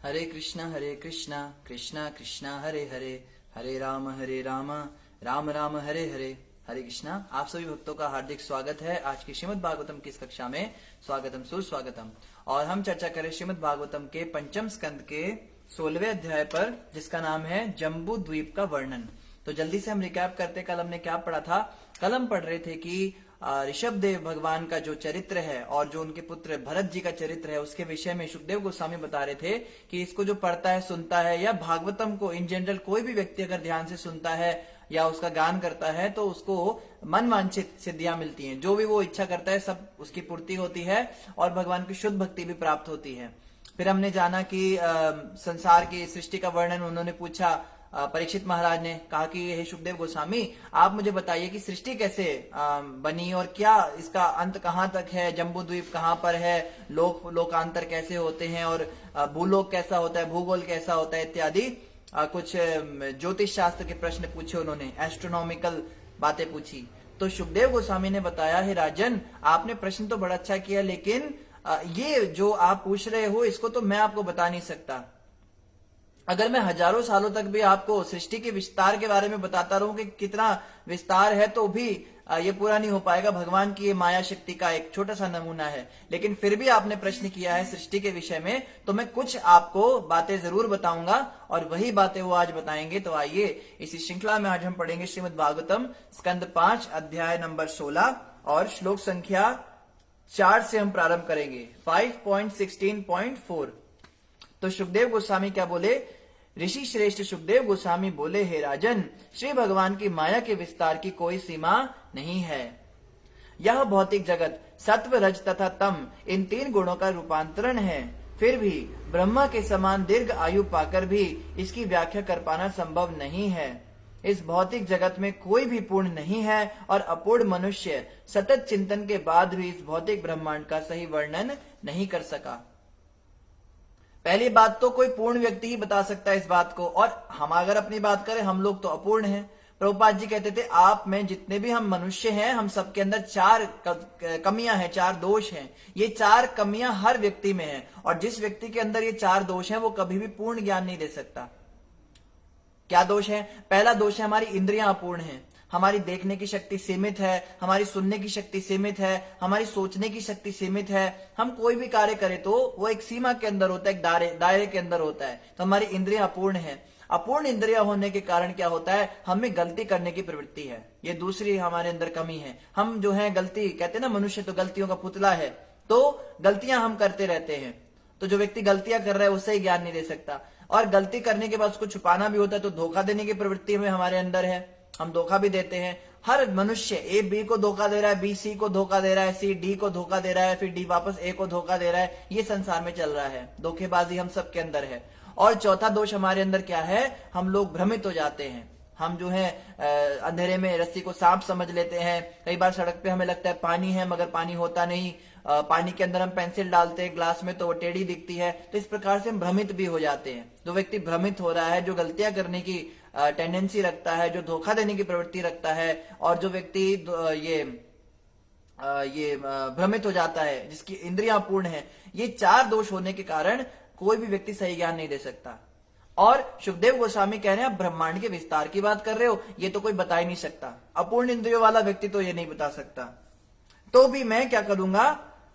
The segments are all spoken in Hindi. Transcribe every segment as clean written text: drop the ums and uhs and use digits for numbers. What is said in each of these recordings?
हरे कृष्णा कृष्णा कृष्णा हरे हरे, हरे राम राम राम हरे हरे। हरे कृष्णा। आप सभी भक्तों का हार्दिक स्वागत है आज की श्रीमद् भागवतम की इस कक्षा में। स्वागतम सुस्वागतम। और हम चर्चा करें श्रीमद् भागवतम के पंचम स्कंद के 16वें अध्याय पर, जिसका नाम है जम्बू द्वीप का वर्णन। तो जल्दी से हम रिकैप करते, कल हमने क्या पढ़ा था। कल हम पढ़ रहे थे कि ऋषभ देव भगवान का जो चरित्र है और जो उनके पुत्र भरत जी का चरित्र है, उसके विषय में सुखदेव गोस्वामी बता रहे थे कि इसको जो पढ़ता है, सुनता है, या भागवतम को इन जनरल कोई भी व्यक्ति अगर ध्यान से सुनता है या उसका गान करता है तो उसको मन वांछित सिद्धियां मिलती हैं। जो भी वो इच्छा करता है सब उसकी पूर्ति होती है और भगवान की शुद्ध भक्ति भी प्राप्त होती है। फिर हमने जाना कि संसार की सृष्टि का वर्णन उन्होंने पूछा। परीक्षित महाराज ने कहा कि हे सुखदेव गोस्वामी, आप मुझे बताइए कि सृष्टि कैसे बनी और क्या इसका अंत कहाँ तक है, जम्बू द्वीप कहाँ पर है, लोकांतर कैसे होते हैं और भूलोक कैसा होता है, भूगोल कैसा होता है इत्यादि। कुछ ज्योतिष शास्त्र के प्रश्न पूछे उन्होंने, एस्ट्रोनॉमिकल बातें पूछी। तो सुखदेव गोस्वामी ने बताया, हे राजन, आपने प्रश्न तो बड़ा अच्छा किया, लेकिन ये जो आप पूछ रहे हो इसको तो मैं आपको बता नहीं सकता। अगर मैं हजारों सालों तक भी आपको सृष्टि के विस्तार के बारे में बताता रहूं कि कितना विस्तार है, तो भी ये पूरा नहीं हो पाएगा। भगवान की ये माया शक्ति का एक छोटा सा नमूना है। लेकिन फिर भी आपने प्रश्न किया है सृष्टि के विषय में, तो मैं कुछ आपको बातें जरूर बताऊंगा और वही बातें वो आज बताएंगे। तो आइए इसी श्रृंखला में आज हम पढ़ेंगे श्रीमद् भागवतम स्कंद 5 अध्याय नंबर 16 और श्लोक संख्या 4 से हम प्रारंभ करेंगे, 5.16.4। तो सुखदेव गोस्वामी क्या बोले? ऋषि श्रेष्ठ सुखदेव गोस्वामी बोले, हे राजन, श्री भगवान की माया के विस्तार की कोई सीमा नहीं है। यह भौतिक जगत सत्व, रज तथा तम इन 3 गुणों का रूपांतरण है। फिर भी ब्रह्मा के समान दीर्घ आयु पाकर भी इसकी व्याख्या कर पाना संभव नहीं है। इस भौतिक जगत में कोई भी पूर्ण नहीं है और अपूर्ण मनुष्य सतत चिंतन के बाद भी इस भौतिक ब्रह्मांड का सही वर्णन नहीं कर सका। पहली बात तो कोई पूर्ण व्यक्ति ही बता सकता है इस बात को, और हम अगर अपनी बात करें, हम लोग तो अपूर्ण हैं। प्रभुपाद जी कहते थे, आप में जितने भी हम मनुष्य हैं, हम सबके अंदर 4 कमियां हैं, 4 दोष हैं। ये 4 कमियां हर व्यक्ति में हैं, और जिस व्यक्ति के अंदर ये 4 दोष हैं वो कभी भी पूर्ण ज्ञान नहीं दे सकता। क्या दोष है? पहला दोष है हमारी इंद्रियां अपूर्ण हैं। हमारी देखने की शक्ति सीमित है, हमारी सुनने की शक्ति सीमित है, हमारी सोचने की शक्ति सीमित है। हम कोई भी कार्य करें तो वो एक सीमा के अंदर होता है, एक दायरे के अंदर होता है। तो हमारी इंद्रियां अपूर्ण है। अपूर्ण इंद्रियां होने के कारण क्या होता है? हमें गलती करने की प्रवृत्ति है। ये दूसरी हमारे अंदर कमी है। हम जो है गलती कहते हैं ना, मनुष्य तो गलतियों का पुतला है, तो गलतियां हम करते रहते हैं। तो जो व्यक्ति गलतियां कर रहा है उससे ही ज्ञान नहीं दे सकता। और गलती करने के बाद उसको छुपाना भी होता है, तो धोखा देने की प्रवृत्ति में हमारे अंदर है, हम धोखा भी देते हैं। हर मनुष्य ए बी को धोखा दे रहा है, बी सी को धोखा दे रहा है, सी डी को धोखा दे रहा है, फिर डी वापस ए को धोखा दे रहा है। ये संसार में चल रहा है, धोखेबाजी हम सबके अंदर है। और चौथा दोष हमारे अंदर क्या है? हम लोग भ्रमित हो जाते हैं। हम जो है अंधेरे में रस्सी को सांप समझ लेते हैं। कई बार सड़क पे हमें लगता है पानी है, मगर पानी होता नहीं। पानी के अंदर हम पेंसिल डालते हैं ग्लास में तो वो टेढ़ी दिखती है। तो इस प्रकार से हम भ्रमित भी हो जाते हैं। जो व्यक्ति भ्रमित हो रहा है, जो गलतियां करने की टेंडेंसी रखता है, जो धोखा देने की प्रवृत्ति रखता है, और जो व्यक्ति ये भ्रमित हो जाता है, जिसकी इंद्रियां पूर्ण है, ये 4 दोष होने के कारण कोई भी व्यक्ति सही ज्ञान नहीं दे सकता। और सुखदेव गोस्वामी कह रहे हैं, आप ब्रह्मांड के विस्तार की बात कर रहे हो, ये तो कोई बता ही नहीं सकता। अपूर्ण इंद्रियों वाला व्यक्ति तो ये नहीं बता सकता। तो भी मैं क्या करूंगा?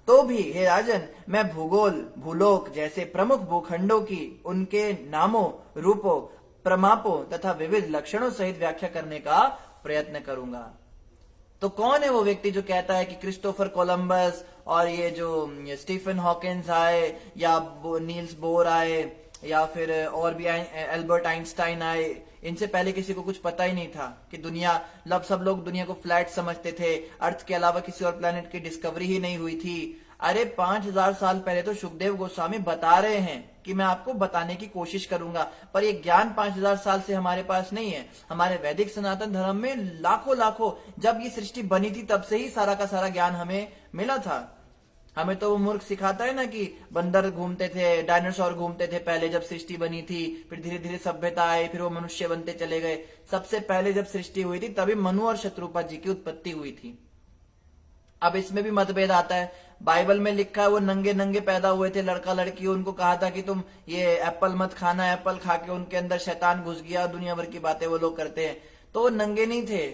तो भी हे राजन, मैं भूगोल, भूलोक जैसे प्रमुख भूखंडों की उनके नामों, रूपों, प्रमापों तथा विविध लक्षणों सहित व्याख्या करने का प्रयत्न करूंगा। तो कौन है वो व्यक्ति जो कहता है कि क्रिस्टोफर कोलंबस और ये जो स्टीफन हॉकिंस आए, या नील्स बोर आए, या फिर और भी एल्बर्ट आइंस्टाइन आए, इनसे पहले किसी को कुछ पता ही नहीं था कि दुनिया, सब लोग दुनिया को फ्लैट समझते थे, अर्थ के अलावा किसी और प्लेनेट की डिस्कवरी ही नहीं हुई थी। अरे 5000 साल पहले तो सुखदेव गोस्वामी बता रहे हैं कि मैं आपको बताने की कोशिश करूंगा, पर ये ज्ञान 5000 साल से हमारे पास नहीं है। हमारे वैदिक सनातन धर्म में लाखों जब ये सृष्टि बनी थी तब से ही सारा का सारा ज्ञान हमें मिला था। हमें तो वो मूर्ख सिखाता है ना कि बंदर घूमते थे, डायनासोर घूमते थे पहले जब सृष्टि बनी थी, फिर धीरे धीरे सभ्यता आई, फिर वो मनुष्य बनते चले गए। सबसे पहले जब सृष्टि हुई थी तभी मनु और शत्रुपा जी की उत्पत्ति हुई थी। अब इसमें भी मतभेद आता है। बाइबल में लिखा है वो नंगे नंगे पैदा हुए थे, लड़का लड़की, उनको कहा था कि तुम ये एप्पल मत खाना, एप्पल खा के उनके अंदर शैतान घुस गया, दुनिया भर की बातें वो लोग करते हैं। तो वो नंगे नहीं थे,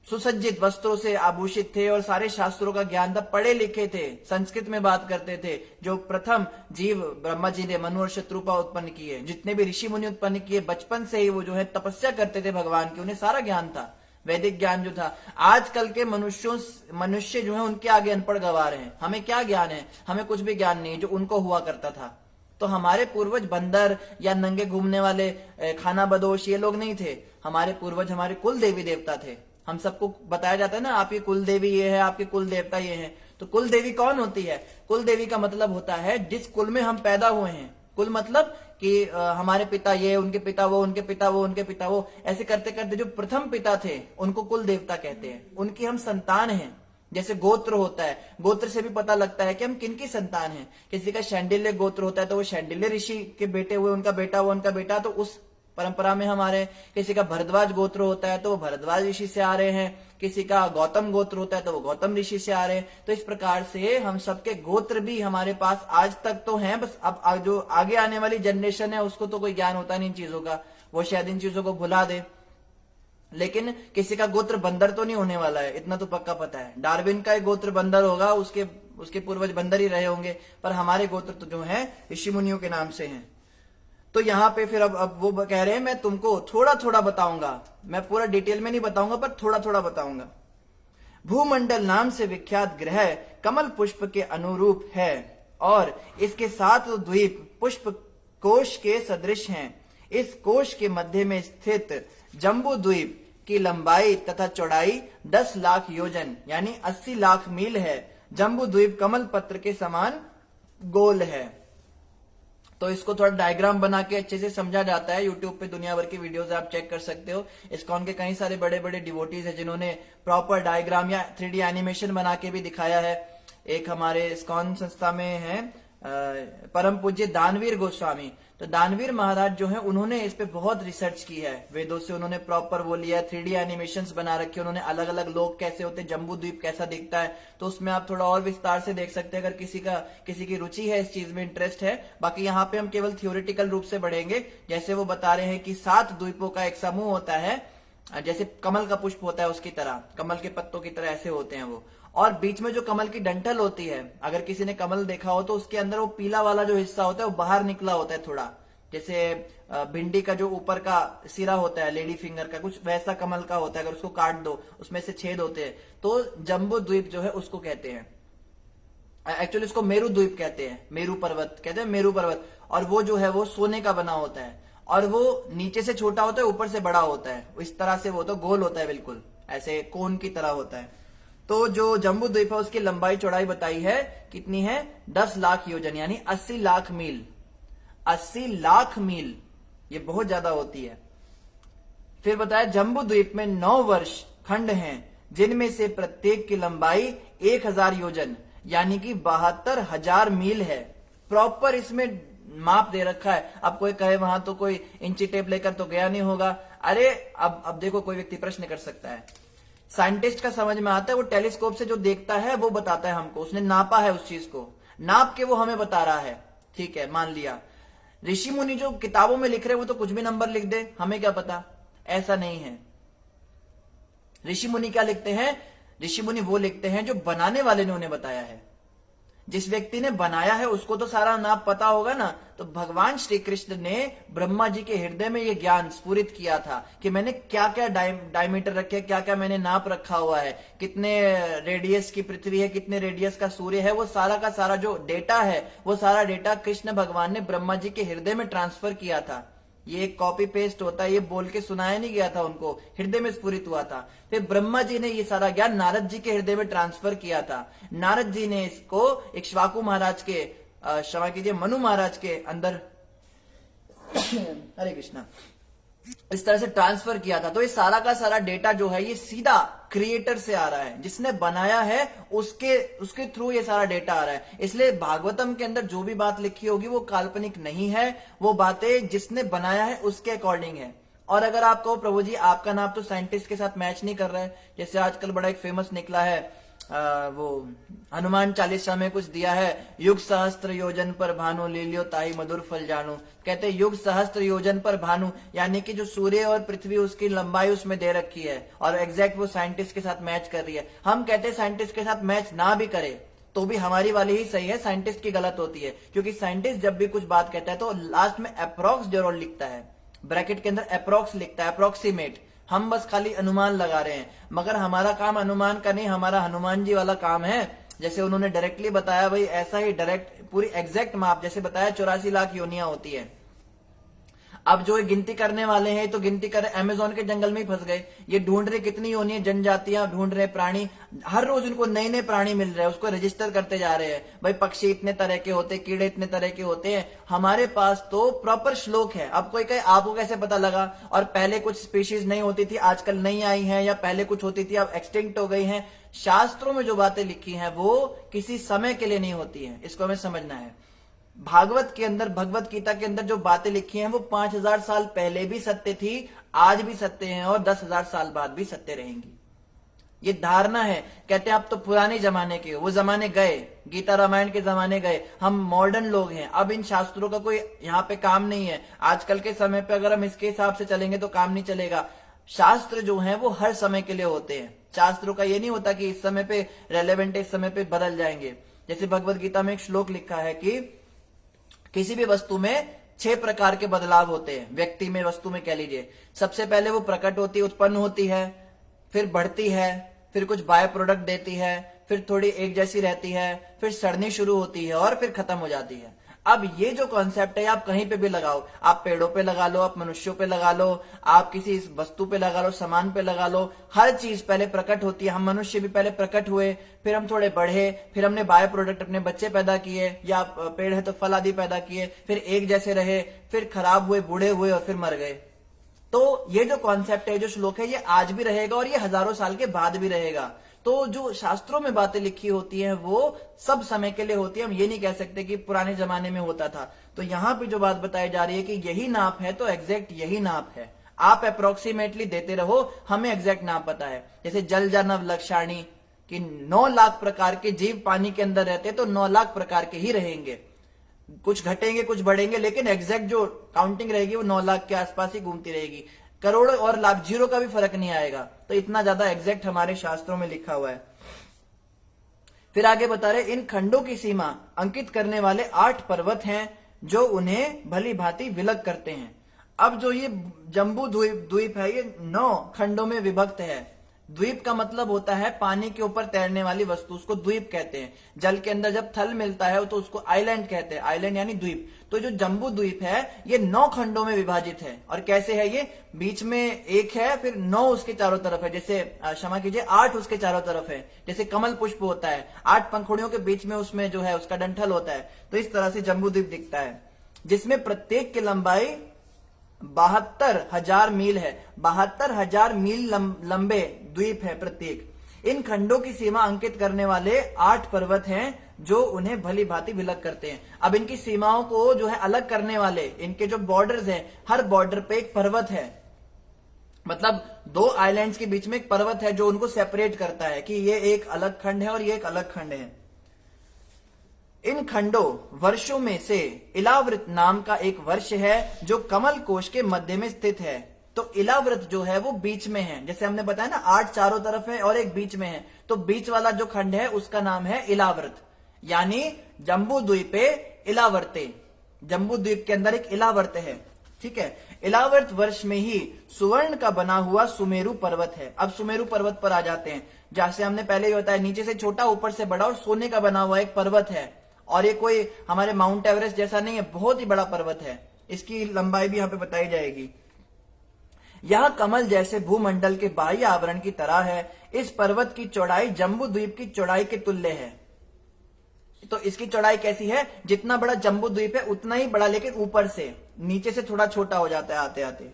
सुसज्जित वस्त्रों से आभूषित थे और सारे शास्त्रों का ज्ञान था, पढ़े लिखे थे, संस्कृत में बात करते थे। जो प्रथम जीव ब्रह्मा जी ने मनु और शत्रुपा उत्पन्न किए, जितने भी ऋषि मुनि उत्पन्न किए, बचपन से ही वो जो है तपस्या करते थे भगवान की, उन्हें सारा ज्ञान था, वैदिक ज्ञान जो था। आजकल के मनुष्य जो है उनके आगे अनपढ़ गवार हैं। हमें क्या ज्ञान है? हमें कुछ भी ज्ञान नहीं जो उनको हुआ करता था। तो हमारे पूर्वज बंदर या नंगे घूमने वाले खाना बदोश ये लोग नहीं थे। हमारे पूर्वज हमारे कुल देवी देवता थे। हम सबको बताया जाता है ना, आपकी कुल देवी ये है, आपके कुल देवता ये है। तो कुल देवी कौन होती है? कुल देवी का मतलब होता है जिस कुल में हम पैदा हुए हैं। कुल मतलब कि हमारे पिता ये, उनके पिता वो, उनके पिता वो, उनके पिता वो, ऐसे करते करते जो प्रथम पिता थे उनको कुल देवता कहते हैं। उनकी हम संतान हैं। जैसे गोत्र होता है, गोत्र से भी पता लगता है कि हम किनकी संतान हैं। किसी का शैंडिल्य गोत्र होता है तो वो शैंडिल्य ऋषि के बेटे हुए, उनका बेटा हुआ, उनका बेटा, तो उस परंपरा में हमारे। किसी का भरद्वाज गोत्र होता है तो वो भरद्वाज ऋषि से आ रहे हैं। किसी का गौतम गोत्र होता है तो वो गौतम ऋषि से आ रहे हैं। तो इस प्रकार से हम सबके गोत्र भी हमारे पास आज तक तो हैं। बस अब जो आगे आने वाली जनरेशन है उसको तो कोई ज्ञान होता नहीं इन चीजों का, वो शायद इन चीजों को भुला दे। लेकिन किसी का गोत्र बंदर तो नहीं होने वाला है, इतना तो पक्का पता है। डार्विन का एक गोत्र बंदर होगा, उसके पूर्वज बंदर ही रहे होंगे, पर हमारे गोत्र तो जो है ऋषि मुनियों के नाम से हैं। तो यहाँ पे फिर अब वो कह रहे हैं मैं तुमको थोड़ा थोड़ा बताऊंगा, मैं पूरा डिटेल में नहीं बताऊंगा पर थोड़ा थोड़ा बताऊंगा। भूमंडल नाम से विख्यात ग्रह कमल पुष्प के अनुरूप है और इसके 7 द्वीप पुष्प कोश के सदृश हैं। इस कोश के मध्य में स्थित जम्बू द्वीप की लंबाई तथा चौड़ाई 10 लाख योजन यानी 80 लाख मील है। जम्बू द्वीप कमल पत्र के समान गोल है। तो इसको थोड़ा डायग्राम बना के अच्छे से समझा जाता है। यूट्यूब पे दुनिया भर की वीडियोस आप चेक कर सकते हो। इस्कॉन के कई सारे बड़े बड़े डिवोटीज हैं जिन्होंने प्रॉपर डायग्राम या 3D एनिमेशन बना के भी दिखाया है। एक हमारे इस्कॉन संस्था में है परम पूज्य दानवीर गोस्वामी। तो दानवीर महाराज जो है उन्होंने इस पे बहुत रिसर्च की है। वेदों से उन्होंने प्रॉपर वो लिया, 3D एनिमेशंस बना रखे उन्होंने, अलग अलग लोग कैसे होते, जम्बू द्वीप कैसा दिखता है। तो उसमें आप थोड़ा और विस्तार से देख सकते हैं अगर किसी की रुचि है, इस चीज में इंटरेस्ट है। बाकी यहाँ पे हम केवल थियोरिटिकल रूप से बढ़ेंगे। जैसे वो बता रहे हैं कि 7 द्वीपों का एक समूह होता है, जैसे कमल का पुष्प होता है उसकी तरह, कमल के पत्तों की तरह ऐसे होते हैं वो। और बीच में जो कमल की डंठल होती है, अगर किसी ने कमल देखा हो तो उसके अंदर वो पीला वाला जो हिस्सा होता है वो बाहर निकला होता है थोड़ा, जैसे भिंडी का जो ऊपर का सिरा होता है लेडी फिंगर का, कुछ वैसा कमल का होता है। अगर उसको काट दो उसमें से छेद होते हैं। तो जम्बू द्वीप जो है उसको कहते हैं, एक्चुअली उसको मेरू द्वीप कहते हैं, मेरू पर्वत कहते हैं, मेरू पर्वत। और वो जो है वो सोने का बना होता है और वो नीचे से छोटा होता है, ऊपर से बड़ा होता है। इस तरह से वो तो गोल होता है, बिल्कुल ऐसे कोन की तरह होता है। तो जो जम्बू द्वीप है उसकी लंबाई चौड़ाई बताई है, कितनी है? 10 लाख योजन यानी 80 लाख मील। 80 लाख मील, ये बहुत ज्यादा होती है। फिर बताया जम्बू द्वीप में 9 वर्ष खंड हैं, जिनमें से प्रत्येक की लंबाई 1000 योजन यानी कि 72,000 मील है। प्रॉपर इसमें माप दे रखा है। अब कोई कहे वहां तो कोई इंची टेप लेकर तो गया नहीं होगा। अरे अब देखो, कोई व्यक्ति प्रश्न कर सकता है, साइंटिस्ट का समझ में आता है, वो टेलीस्कोप से जो देखता है वो बताता है हमको, उसने नापा है उस चीज को, नाप के वो हमें बता रहा है। ठीक है, मान लिया। ऋषि मुनि जो किताबों में लिख रहे हैं वो तो कुछ भी नंबर लिख दे, हमें क्या पता। ऐसा नहीं है। ऋषि मुनि क्या लिखते हैं? ऋषि मुनि वो लिखते हैं जो बनाने वाले ने उन्हें बताया है। जिस व्यक्ति ने बनाया है उसको तो सारा नाप पता होगा ना। तो भगवान श्री कृष्ण ने ब्रह्मा जी के हृदय में ये ज्ञान स्फुरित किया था कि मैंने क्या क्या डायमीटर रखे, क्या क्या मैंने नाप रखा हुआ है, कितने रेडियस की पृथ्वी है, कितने रेडियस का सूर्य है। वो सारा का सारा जो डेटा है, वो सारा डेटा कृष्ण भगवान ने ब्रह्मा जी के हृदय में ट्रांसफर किया था। ये एक कॉपी पेस्ट होता है, ये बोल के सुनाया नहीं गया था उनको, हृदय में स्फुरित हुआ था। फिर ब्रह्मा जी ने ये सारा ज्ञान नारद जी के हृदय में ट्रांसफर किया था। नारद जी ने इसको इक्ष्वाकु महाराज के, क्षमा कीजिए, मनु महाराज के अंदर हरे कृष्णा, इस तरह से ट्रांसफर किया था। तो ये सारा का सारा डेटा जो है ये सीधा क्रिएटर से आ रहा है, जिसने बनाया है उसके थ्रू ये सारा डेटा आ रहा है। इसलिए भागवतम के अंदर जो भी बात लिखी होगी वो काल्पनिक नहीं है, वो बातें जिसने बनाया है उसके अकॉर्डिंग है। और अगर आप कहो प्रभु जी आपका नाम तो साइंटिस्ट के साथ मैच नहीं कर रहा है, जैसे आजकल बड़ा एक फेमस निकला है वो हनुमान चालीसा में कुछ दिया है, युग सहस्त्र योजन पर भानु ले लियो ताई मधुर फल जानू। कहते हैं युग सहस्त्र योजन पर भानु, यानी कि जो सूर्य और पृथ्वी उसकी लंबाई उसमें दे रखी है और एग्जैक्ट वो साइंटिस्ट के साथ मैच कर रही है। हम कहते हैं साइंटिस्ट के साथ मैच ना भी करे तो भी हमारी वाली ही सही है, साइंटिस्ट की गलत होती है। क्योंकि साइंटिस्ट जब भी कुछ बात कहता है तो लास्ट में अप्रोक्स जरूर लिखता है, ब्रैकेट के अंदर अप्रोक्स लिखता है, अप्रोक्सीमेट। हम बस खाली अनुमान लगा रहे हैं, मगर हमारा काम अनुमान का नहीं, हमारा हनुमान जी वाला काम है। जैसे उन्होंने डायरेक्टली बताया, भाई ऐसा ही डायरेक्ट पूरी एग्जैक्ट माप, जैसे बताया 84 लाख योनियां होती है। अब जो गिनती करने वाले हैं तो गिनती कर अमेजोन के जंगल में ही फंस गए, ये ढूंढ रहे कितनी योनियां, जनजातियां ढूंढ रहे, प्राणी, हर रोज उनको नए नए प्राणी मिल रहे हैं, उसको रजिस्टर करते जा रहे हैं। भाई पक्षी इतने तरह के होते, कीड़े इतने तरह के होते हैं। हमारे पास तो प्रॉपर श्लोक है। अब कोई कहे आपको कैसे पता लगा, और पहले कुछ स्पीशीज नहीं होती थी आजकल नहीं आई हैं, या पहले कुछ होती थी अब एक्सटिंक्ट हो गई हैं। शास्त्रों में जो बातें लिखी हैं वो किसी समय के लिए नहीं होती है, इसको हमें समझना है। भागवत के अंदर, भगवत गीता के अंदर जो बातें लिखी हैं वो 5000 साल पहले भी सत्य थी, आज भी सत्य हैं और 10,000 साल बाद भी सत्य रहेंगी। ये धारणा है। कहते हैं आप तो पुराने जमाने के हो, वो जमाने गए, गीता रामायण के जमाने गए, हम मॉडर्न लोग हैं। अब इन शास्त्रों का कोई यहाँ पे काम नहीं है। आजकल के समय पे अगर हम इसके हिसाब से चलेंगे तो काम नहीं चलेगा। शास्त्र जो है वो हर समय के लिए होते हैं। शास्त्रों का ये नहीं होता कि इस समय पे रेलेवेंट है, इस समय पे बदल जाएंगे। जैसे भगवत गीता में एक श्लोक लिखा है कि किसी भी वस्तु में 6 प्रकार के बदलाव होते हैं, व्यक्ति में, वस्तु में कह लीजिए। सबसे पहले वो प्रकट होती है, उत्पन्न होती है, फिर बढ़ती है, फिर कुछ बाय प्रोडक्ट देती है, फिर थोड़ी एक जैसी रहती है, फिर सड़नी शुरू होती है और फिर खत्म हो जाती है। अब ये जो कॉन्सेप्ट है आप कहीं पे भी लगाओ, आप पेड़ों पे लगा लो, आप मनुष्यों पे लगा लो, आप किसी वस्तु पे लगा लो, सामान पे लगा लो, हर चीज पहले प्रकट होती है। हम मनुष्य भी पहले प्रकट हुए, फिर हम थोड़े बढ़े, फिर हमने बाय प्रोडक्ट अपने बच्चे पैदा किए, या पेड़ है तो फल आदि पैदा किए, फिर एक जैसे रहे, फिर खराब हुए, बूढ़े हुए और फिर मर गए। तो ये जो कॉन्सेप्ट है, जो श्लोक है, ये आज भी रहेगा और ये हजारों साल के बाद भी रहेगा। तो जो शास्त्रों में बातें लिखी होती हैं वो सब समय के लिए होती है। हम ये नहीं कह सकते कि पुराने जमाने में होता था। तो यहाँ पे जो बात बताई जा रही है कि यही नाप है तो एग्जैक्ट यही नाप है। आप अप्रोक्सीमेटली देते रहो, हमें एग्जैक्ट नाप पता है। जैसे जल जानव लक्षाणी कि 9 लाख प्रकार के जीव पानी के अंदर रहते हैं, तो 9 लाख प्रकार के ही रहेंगे। कुछ घटेंगे, कुछ बढ़ेंगे, लेकिन एग्जैक्ट जो काउंटिंग रहेगी वो 9 लाख के आसपास ही घूमती रहेगी। करोड़ और लाख, जीरो का भी फर्क नहीं आएगा। तो इतना ज्यादा एग्जैक्ट हमारे शास्त्रों में लिखा हुआ है। फिर आगे बता रहे, इन खंडों की सीमा अंकित करने वाले 8 पर्वत हैं जो उन्हें भली भांति विलग करते हैं। अब जो ये जम्बू द्वीप है, ये 9 खंडों में विभक्त है। द्वीप का मतलब होता है पानी के ऊपर तैरने वाली वस्तु, उसको द्वीप कहते हैं। जल के अंदर जब थल मिलता है तो उसको आइलैंड कहते हैं, आइलैंड यानी द्वीप। तो जो जम्बू द्वीप है ये 9 खंडों में विभाजित है। और कैसे है ये, बीच में एक है, फिर 9 उसके चारों तरफ है, जैसे क्षमा कीजिए 8 उसके चारों तरफ है। जैसे कमल पुष्प होता है, 8 पंखुड़ियों के बीच में उसमें जो है उसका डंठल होता है। तो इस तरह से जम्बू द्वीप दिखता है, जिसमें प्रत्येक की लंबाई 72,000 मील है। 72,000 मील लंबे द्वीप है प्रत्येक। इन खंडों की सीमा अंकित करने वाले 8 पर्वत हैं जो उन्हें भली भांति विलग करते हैं। अब इनकी सीमाओं को जो है अलग करने वाले, इनके जो बॉर्डर्स हैं, हर बॉर्डर पे एक पर्वत है। मतलब 2 आइलैंड्स के बीच में एक पर्वत है जो उनको सेपरेट करता है कि ये एक अलग खंड है और ये एक अलग खंड है। इन खंडों वर्षों में से इलाव्रत नाम का एक वर्ष है जो कमल कोश के मध्य में स्थित है। तो इलाव्रत जो है वो बीच में है। जैसे हमने बताया ना, 8 चारों तरफ है और एक बीच में है, तो बीच वाला जो खंड है उसका नाम है इलाव्रत, यानी जम्बू द्वीपे इलावर्ते। जम्बू द्वीप के अंदर एक इलावर्त है, ठीक है। इलावर्त वर्ष में ही सुवर्ण का बना हुआ सुमेरु पर्वत है। अब सुमेरु पर्वत पर आ जाते हैं। जैसे हमने पहले ही बताया, नीचे से छोटा ऊपर से बड़ा और सोने का बना हुआ एक पर्वत है। और ये कोई हमारे माउंट एवरेस्ट जैसा नहीं है, बहुत ही बड़ा पर्वत है। इसकी लंबाई भी यहाँ पे बताई जाएगी। यह कमल जैसे भूमंडल के बाह्य आवरण की तरह है। इस पर्वत की चौड़ाई जम्बू द्वीप की चौड़ाई के तुल्य है। तो इसकी चौड़ाई कैसी है, जितना बड़ा जम्बू द्वीप है उतना ही बड़ा, लेकिन ऊपर से, नीचे से थोड़ा छोटा हो जाता है आते आते।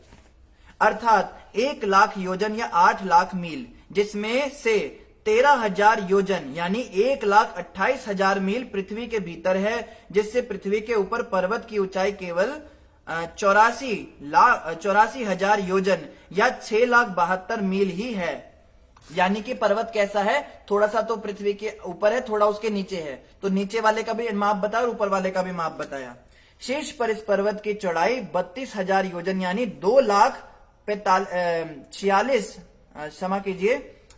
अर्थात 1 लाख योजन या 8 लाख मील, जिसमें से 13,000 योजन यानी 1,28,000 मील पृथ्वी के भीतर है, जिससे पृथ्वी के ऊपर पर्वत की ऊंचाई केवल 84,000 योजन या 6,72,000 मील ही है। यानी कि पर्वत कैसा है, थोड़ा सा तो पृथ्वी के ऊपर है, थोड़ा उसके नीचे है, तो नीचे वाले का भी माप बताया और ऊपर वाले का भी माप बताया। शीर्ष पर इस पर्वत की चौड़ाई 32,000 योजन यानी 2,46,000 क्षमा कीजिए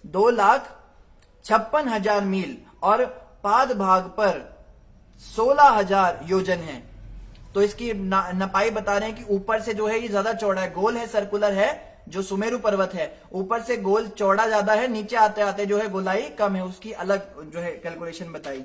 2,56,000 मील और पाद भाग पर 16,000 योजन है। तो इसकी नपाई बता रहे हैं कि ऊपर से जो है ये ज्यादा चौड़ा है, गोल है, सर्कुलर है जो सुमेरु पर्वत है, ऊपर से गोल चौड़ा ज्यादा है, नीचे आते आते जो है गोलाई कम है, उसकी अलग जो है कैलकुलेशन बताई।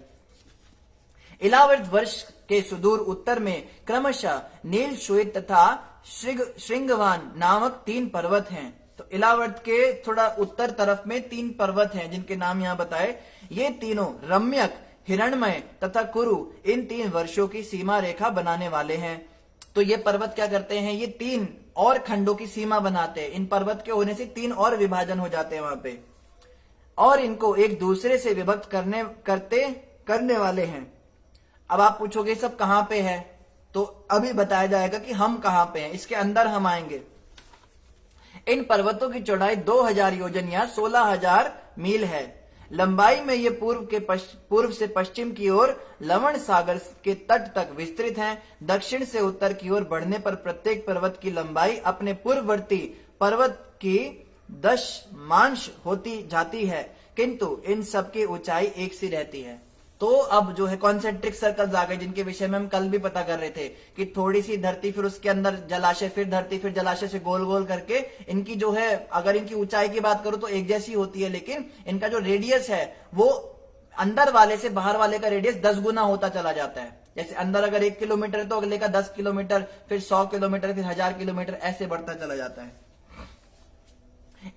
इलावर्त वर्ष के सुदूर उत्तर में क्रमशः नील, श्वेत तथा श्रृंगवान नामक 3 पर्वत हैं। तो इलावर्त के थोड़ा उत्तर तरफ में 3 पर्वत हैं जिनके नाम यहां बताए। ये तीनों रम्यक, हिरण्मय तथा कुरु इन 3 वर्षों की सीमा रेखा बनाने वाले हैं। तो ये पर्वत क्या करते हैं, ये 3 और खंडों की सीमा बनाते हैं। इन पर्वत के होने से 3 और विभाजन हो जाते हैं वहां पे, और इनको एक दूसरे से विभक्त करने वाले हैं। अब आप पूछोगे सब कहां पे है, तो अभी बताया जाएगा कि हम कहां पे हैं, इसके अंदर हम आएंगे। इन पर्वतों की चौड़ाई 2,000 योजन या 16,000 मील है। लंबाई में ये पूर्व से पश्चिम की ओर लवण सागर के तट तक विस्तृत हैं। दक्षिण से उत्तर की ओर बढ़ने पर प्रत्येक पर्वत की लंबाई अपने पूर्ववर्ती पर्वत की 10 होती जाती है, किंतु इन सब की ऊंचाई एक सी रहती है। तो अब जो है कॉन्सेंट्रिक सर्कल्स आ गए, जिनके विषय में हम कल भी पता कर रहे थे कि थोड़ी सी धरती, फिर उसके अंदर जलाशय, फिर धरती, फिर जलाशय से गोल गोल करके इनकी जो है, अगर इनकी ऊंचाई की बात करूं तो एक जैसी होती है, लेकिन इनका जो रेडियस है वो अंदर वाले से बाहर वाले का रेडियस 10 गुना होता चला जाता है। जैसे अंदर अगर 1 किलोमीटर है तो अगले का 10 किलोमीटर, फिर 100 किलोमीटर, फिर 1000 किलोमीटर, ऐसे बढ़ता चला जाता है।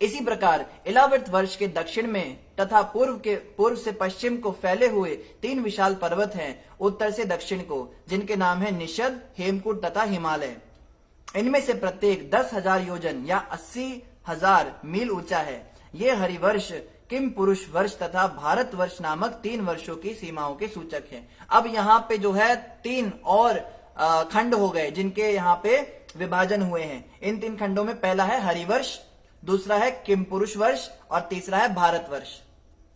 इसी प्रकार इलावर्त वर्ष के दक्षिण में तथा पूर्व से पश्चिम को फैले हुए 3 विशाल पर्वत हैं, उत्तर से दक्षिण को, जिनके नाम है निषद, हेमकूट तथा हिमालय। इनमें से प्रत्येक 10,000 योजन या 80,000 मील ऊंचा है। ये हरिवर्ष, किम पुरुष वर्ष तथा भारत वर्ष नामक 3 वर्षों की सीमाओं के सूचक हैं। अब यहाँ पे जो है 3 और खंड हो गए जिनके यहाँ पे विभाजन हुए हैं। इन 3 खंडों में पहला है हरिवर्ष, दूसरा है किम पुरुष वर्ष और तीसरा है भारत वर्ष।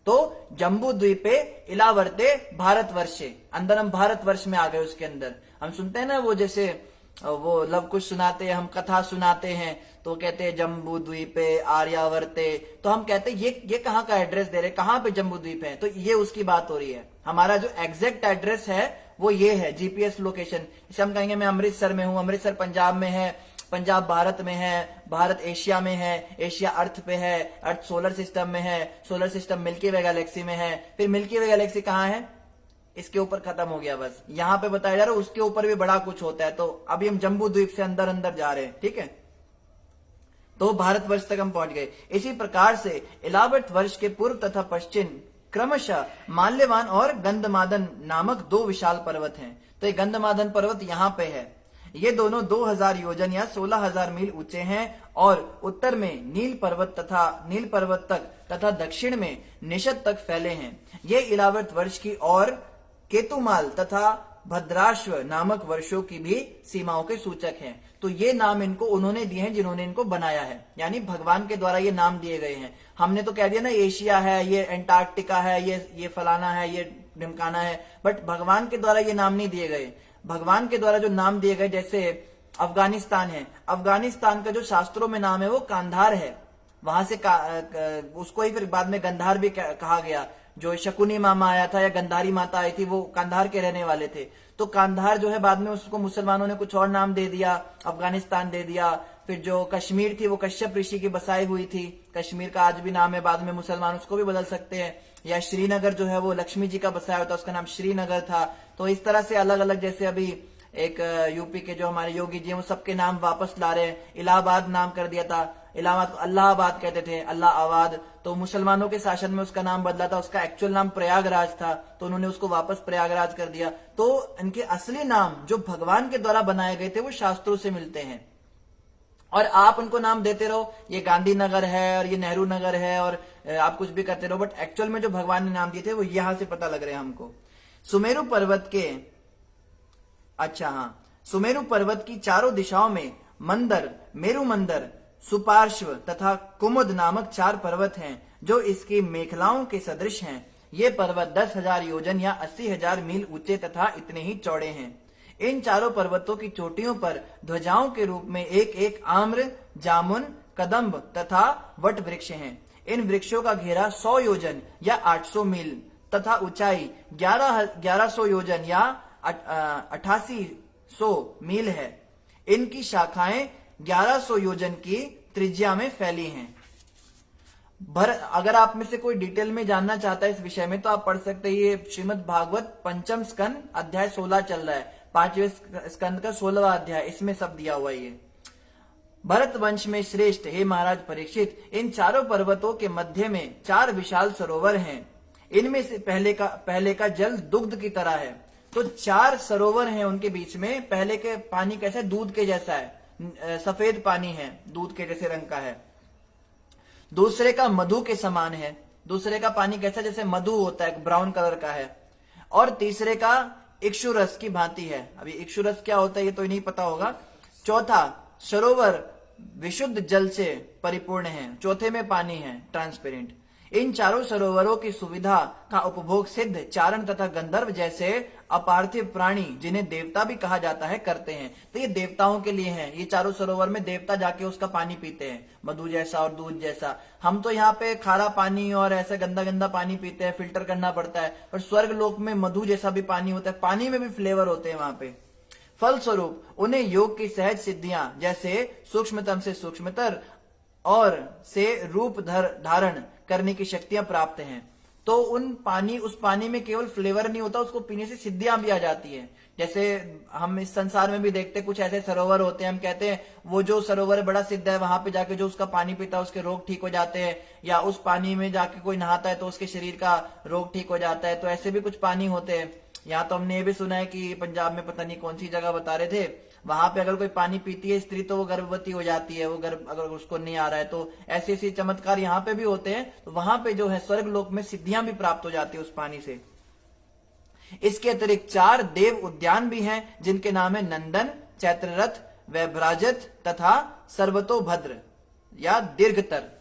तो जम्बू द्वीपे इलावर्ते भारत वर्षे, अंदर हम भारत वर्ष में आ गए। उसके अंदर हम सुनते हैं ना, वो जैसे वो लव कुश सुनाते हैं, हम कथा सुनाते हैं, तो कहते हैं जम्बू द्वीपे आर्यावर्ते, तो हम कहते हैं ये कहाँ का एड्रेस दे रहे, कहाँ पे जम्बू द्वीप है, तो ये उसकी बात हो रही है। हमारा जो एग्जैक्ट एड्रेस है वो ये है, जीपीएस लोकेशन। इसे हम कहेंगे मैं अमृतसर में हूं, अमृतसर पंजाब में है, पंजाब भारत में है, भारत एशिया में है, एशिया अर्थ पे है, अर्थ सोलर सिस्टम में है, सोलर सिस्टम मिल्की वे गैलेक्सी में है, फिर मिल्की वे गैलेक्सी कहाँ है, इसके ऊपर खत्म हो गया। बस यहां पे बताया जा रहा है, उसके ऊपर भी बड़ा कुछ होता है। तो अभी हम जम्बू द्वीप से अंदर अंदर जा रहे हैं, ठीक है। तो भारत वर्ष तक हम पहुंच गए। इसी प्रकार से इलावर्त वर्ष के पूर्व तथा पश्चिम क्रमशः माल्यवान और गंधमादन नामक 2 विशाल पर्वत हैं। तो ये गंधमादन पर्वत यहाँ पे है। ये दोनों 2,000 योजन या 16,000 मील ऊंचे हैं और उत्तर में नील पर्वत तक तथा दक्षिण में निषद तक फैले हैं। ये इलावर्त वर्ष की और केतुमाल तथा भद्राश्व नामक वर्षों की भी सीमाओं के सूचक हैं। तो ये नाम इनको उन्होंने दिए हैं जिन्होंने इनको बनाया है, यानी भगवान के द्वारा ये नाम दिए गए हैं। हमने तो कह दिया ना एशिया है, ये एंटार्क्टिका है, ये फलाना है, ये ढिमकाना है, बट भगवान के द्वारा ये नाम नहीं दिए गए। भगवान के द्वारा जो नाम दिए गए, जैसे अफगानिस्तान है, अफगानिस्तान का जो शास्त्रों में नाम है वो कांधार है, वहां से उसको ही फिर बाद में गंधार भी कहा गया। जो शकुनी मामा आया था या गंधारी माता आई थी वो कांधार के रहने वाले थे। तो कांधार जो है बाद में उसको मुसलमानों ने कुछ और नाम दे दिया, अफगानिस्तान दे दिया। फिर जो कश्मीर थी वो कश्यप ऋषि की बसाई हुई थी, कश्मीर का आज भी नाम है, बाद में मुसलमान उसको भी बदल सकते हैं। या श्रीनगर जो है वो लक्ष्मी जी का बसाया हुआ था, उसका नाम श्रीनगर था। तो इस तरह से अलग अलग, जैसे अभी एक यूपी के जो हमारे योगी जी हैं वो सबके नाम वापस ला रहे हैं। इलाहाबाद नाम कर दिया था, इलाहाबाद को अल्लाहाबाद कहते थे, अल्लाहाबाद। तो मुसलमानों के शासन में उसका नाम बदला था, उसका एक्चुअल नाम प्रयागराज था, तो उन्होंने उसको वापस प्रयागराज कर दिया। तो इनके असली नाम जो भगवान के द्वारा बनाए गए थे वो शास्त्रों से मिलते हैं। और आप उनको नाम देते रहो, ये गांधीनगर है और ये नेहरू नगर है और आप कुछ भी करते रहो, बट एक्चुअल में जो भगवान ने नाम दिए थे वो यहां से पता लग रहे हैं हमको। सुमेरु पर्वत के सुमेरु पर्वत की चारों दिशाओं में मंदर, मेरु मंदर, सुपार्श्व तथा कुमुद नामक 4 पर्वत हैं, जो इसकी मेखलाओं के सदृश हैं। ये पर्वत 10,000 योजन या 80,000 मील ऊंचे तथा इतने ही चौड़े हैं। इन चारों पर्वतों की चोटियों पर ध्वजाओं के रूप में एक एक आम्र, जामुन, कदम्ब तथा वट वृक्ष हैं। इन वृक्षों का घेरा 100 योजन या 800 मील तथा ऊंचाई 1100 योजन या 8800 मील है। इनकी शाखाएं 1100 योजन की त्रिज्या में फैली हैं। अगर आप में से कोई डिटेल में जानना चाहता है इस विषय में तो आप पढ़ सकते हैं। ये श्रीमद् भागवत पंचम स्कंद अध्याय 16 चल रहा है, 5वें स्कंद का 16वां अध्याय, इसमें सब दिया हुआ है। भरत वंश में श्रेष्ठ हे महाराज परीक्षित, इन चारों पर्वतों के मध्य में 4 विशाल सरोवर हैं। इनमें से पहले का जल दुग्ध की तरह है। तो 4 सरोवर हैं उनके बीच में। पहले के पानी कैसा है? दूध के जैसा है, सफेद पानी है, दूध के जैसे रंग का है। दूसरे का मधु के समान है। दूसरे का पानी कैसा? जैसे मधु होता है, ब्राउन कलर का है। और तीसरे का इक्षुरस की भांति है। अभी इक्षुरस क्या होता है ये तो नहीं पता होगा। चौथा सरोवर विशुद्ध जल से परिपूर्ण है। चौथे में पानी है, ट्रांसपेरेंट। इन चारों सरोवरों की सुविधा का उपभोग सिद्ध, चारण तथा गंधर्व जैसे अपार्थिव प्राणी, जिन्हें देवता भी कहा जाता है, करते हैं। तो ये देवताओं के लिए हैं। ये चारों सरोवर में देवता जाके उसका पानी पीते हैं, मधु जैसा और दूध जैसा। हम तो यहाँ पे खारा पानी और ऐसा गंदा गंदा पानी पीते हैं, फिल्टर करना पड़ता है। पर स्वर्ग लोक में मधु जैसा भी पानी होता है, पानी में भी फ्लेवर होते हैं वहां पे। फलस्वरूप उन्हें योग की सहज सिद्धियां, जैसे सूक्ष्मतम से सूक्ष्मतर और से रूप धारण करने की शक्तियां प्राप्त हैं। तो उस पानी में केवल फ्लेवर नहीं होता, उसको पीने से सिद्धियां भी आ जाती है। जैसे हम इस संसार में भी देखते कुछ ऐसे सरोवर होते हैं, हम कहते हैं वो जो सरोवर बड़ा सिद्ध है, वहां पे जाके जो उसका पानी पीता है उसके रोग ठीक हो जाते हैं, या उस पानी में जाके कोई नहाता है तो उसके शरीर का रोग ठीक हो जाता है। तो ऐसे भी कुछ पानी होते हैं। यहाँ तो हमने ये भी सुना है कि पंजाब में पता नहीं कौन सी जगह बता रहे थे, वहां पे अगर कोई पानी पीती है स्त्री तो वो गर्भवती हो जाती है, वो गर्भ अगर उसको नहीं आ रहा है। तो ऐसे ऐसे चमत्कार यहाँ पे भी होते हैं। तो वहां पे जो है स्वर्ग लोक में सिद्धियां भी प्राप्त हो जाती है उस पानी से। इसके अतिरिक्त 4 देव उद्यान भी हैं, जिनके नाम है नंदन, चैत्ररथ, वैभ्राजत तथा सर्वतोभद्र या दीर्घतर।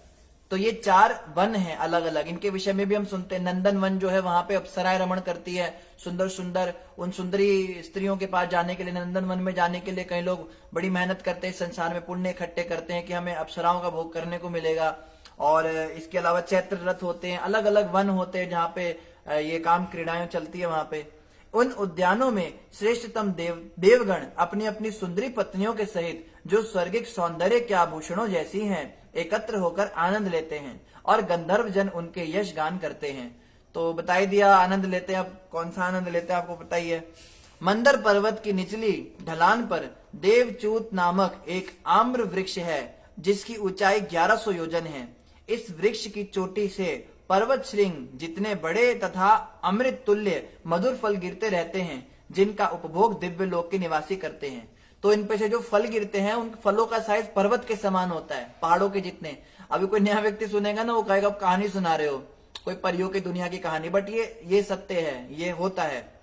तो ये 4 वन हैं अलग अलग। इनके विषय में भी हम सुनते हैं। नंदन वन जो है वहां पे अप्सराएं रमण करती है, सुंदर सुंदर। उन सुंदरी स्त्रियों के पास जाने के लिए, नंदन वन में जाने के लिए कई लोग बड़ी मेहनत करते हैं, संसार में पुण्य इकट्ठे करते हैं कि हमें अप्सराओं का भोग करने को मिलेगा। और इसके अलावा चैत्र रथ होते हैं, अलग अलग वन होते हैं जहाँ पे ये काम क्रीड़ाएं चलती है वहां पे। उन उद्यानों में श्रेष्ठतम देवगण अपनी अपनी सुंदरी पत्नियों के सहित, जो स्वर्गिक सौंदर्य के आभूषणों जैसी हैं, एकत्र होकर आनंद लेते हैं और गंधर्व जन उनके यश गान करते हैं। तो बताई दिया आनंद लेते हैं। अब कौन सा आनंद लेते हैं आपको पता ही है। मंदर पर्वत की निचली ढलान पर देवचूत नामक एक आम्र वृक्ष है, जिसकी ऊंचाई 1100 योजन है। इस वृक्ष की चोटी से पर्वत श्रृंग जितने बड़े तथा अमृत तुल्य मधुर फल गिरते रहते हैं, जिनका उपभोग दिव्य लोक के निवासी करते हैं। तो इन पे से जो फल गिरते हैं उन फलों का साइज पर्वत के समान होता है, पहाड़ों के जितने। अभी कोई नया व्यक्ति सुनेगा ना, वो कहेगा आप कहानी सुना रहे हो, कोई परियों की दुनिया की कहानी। बट ये सत्य है, ये होता है।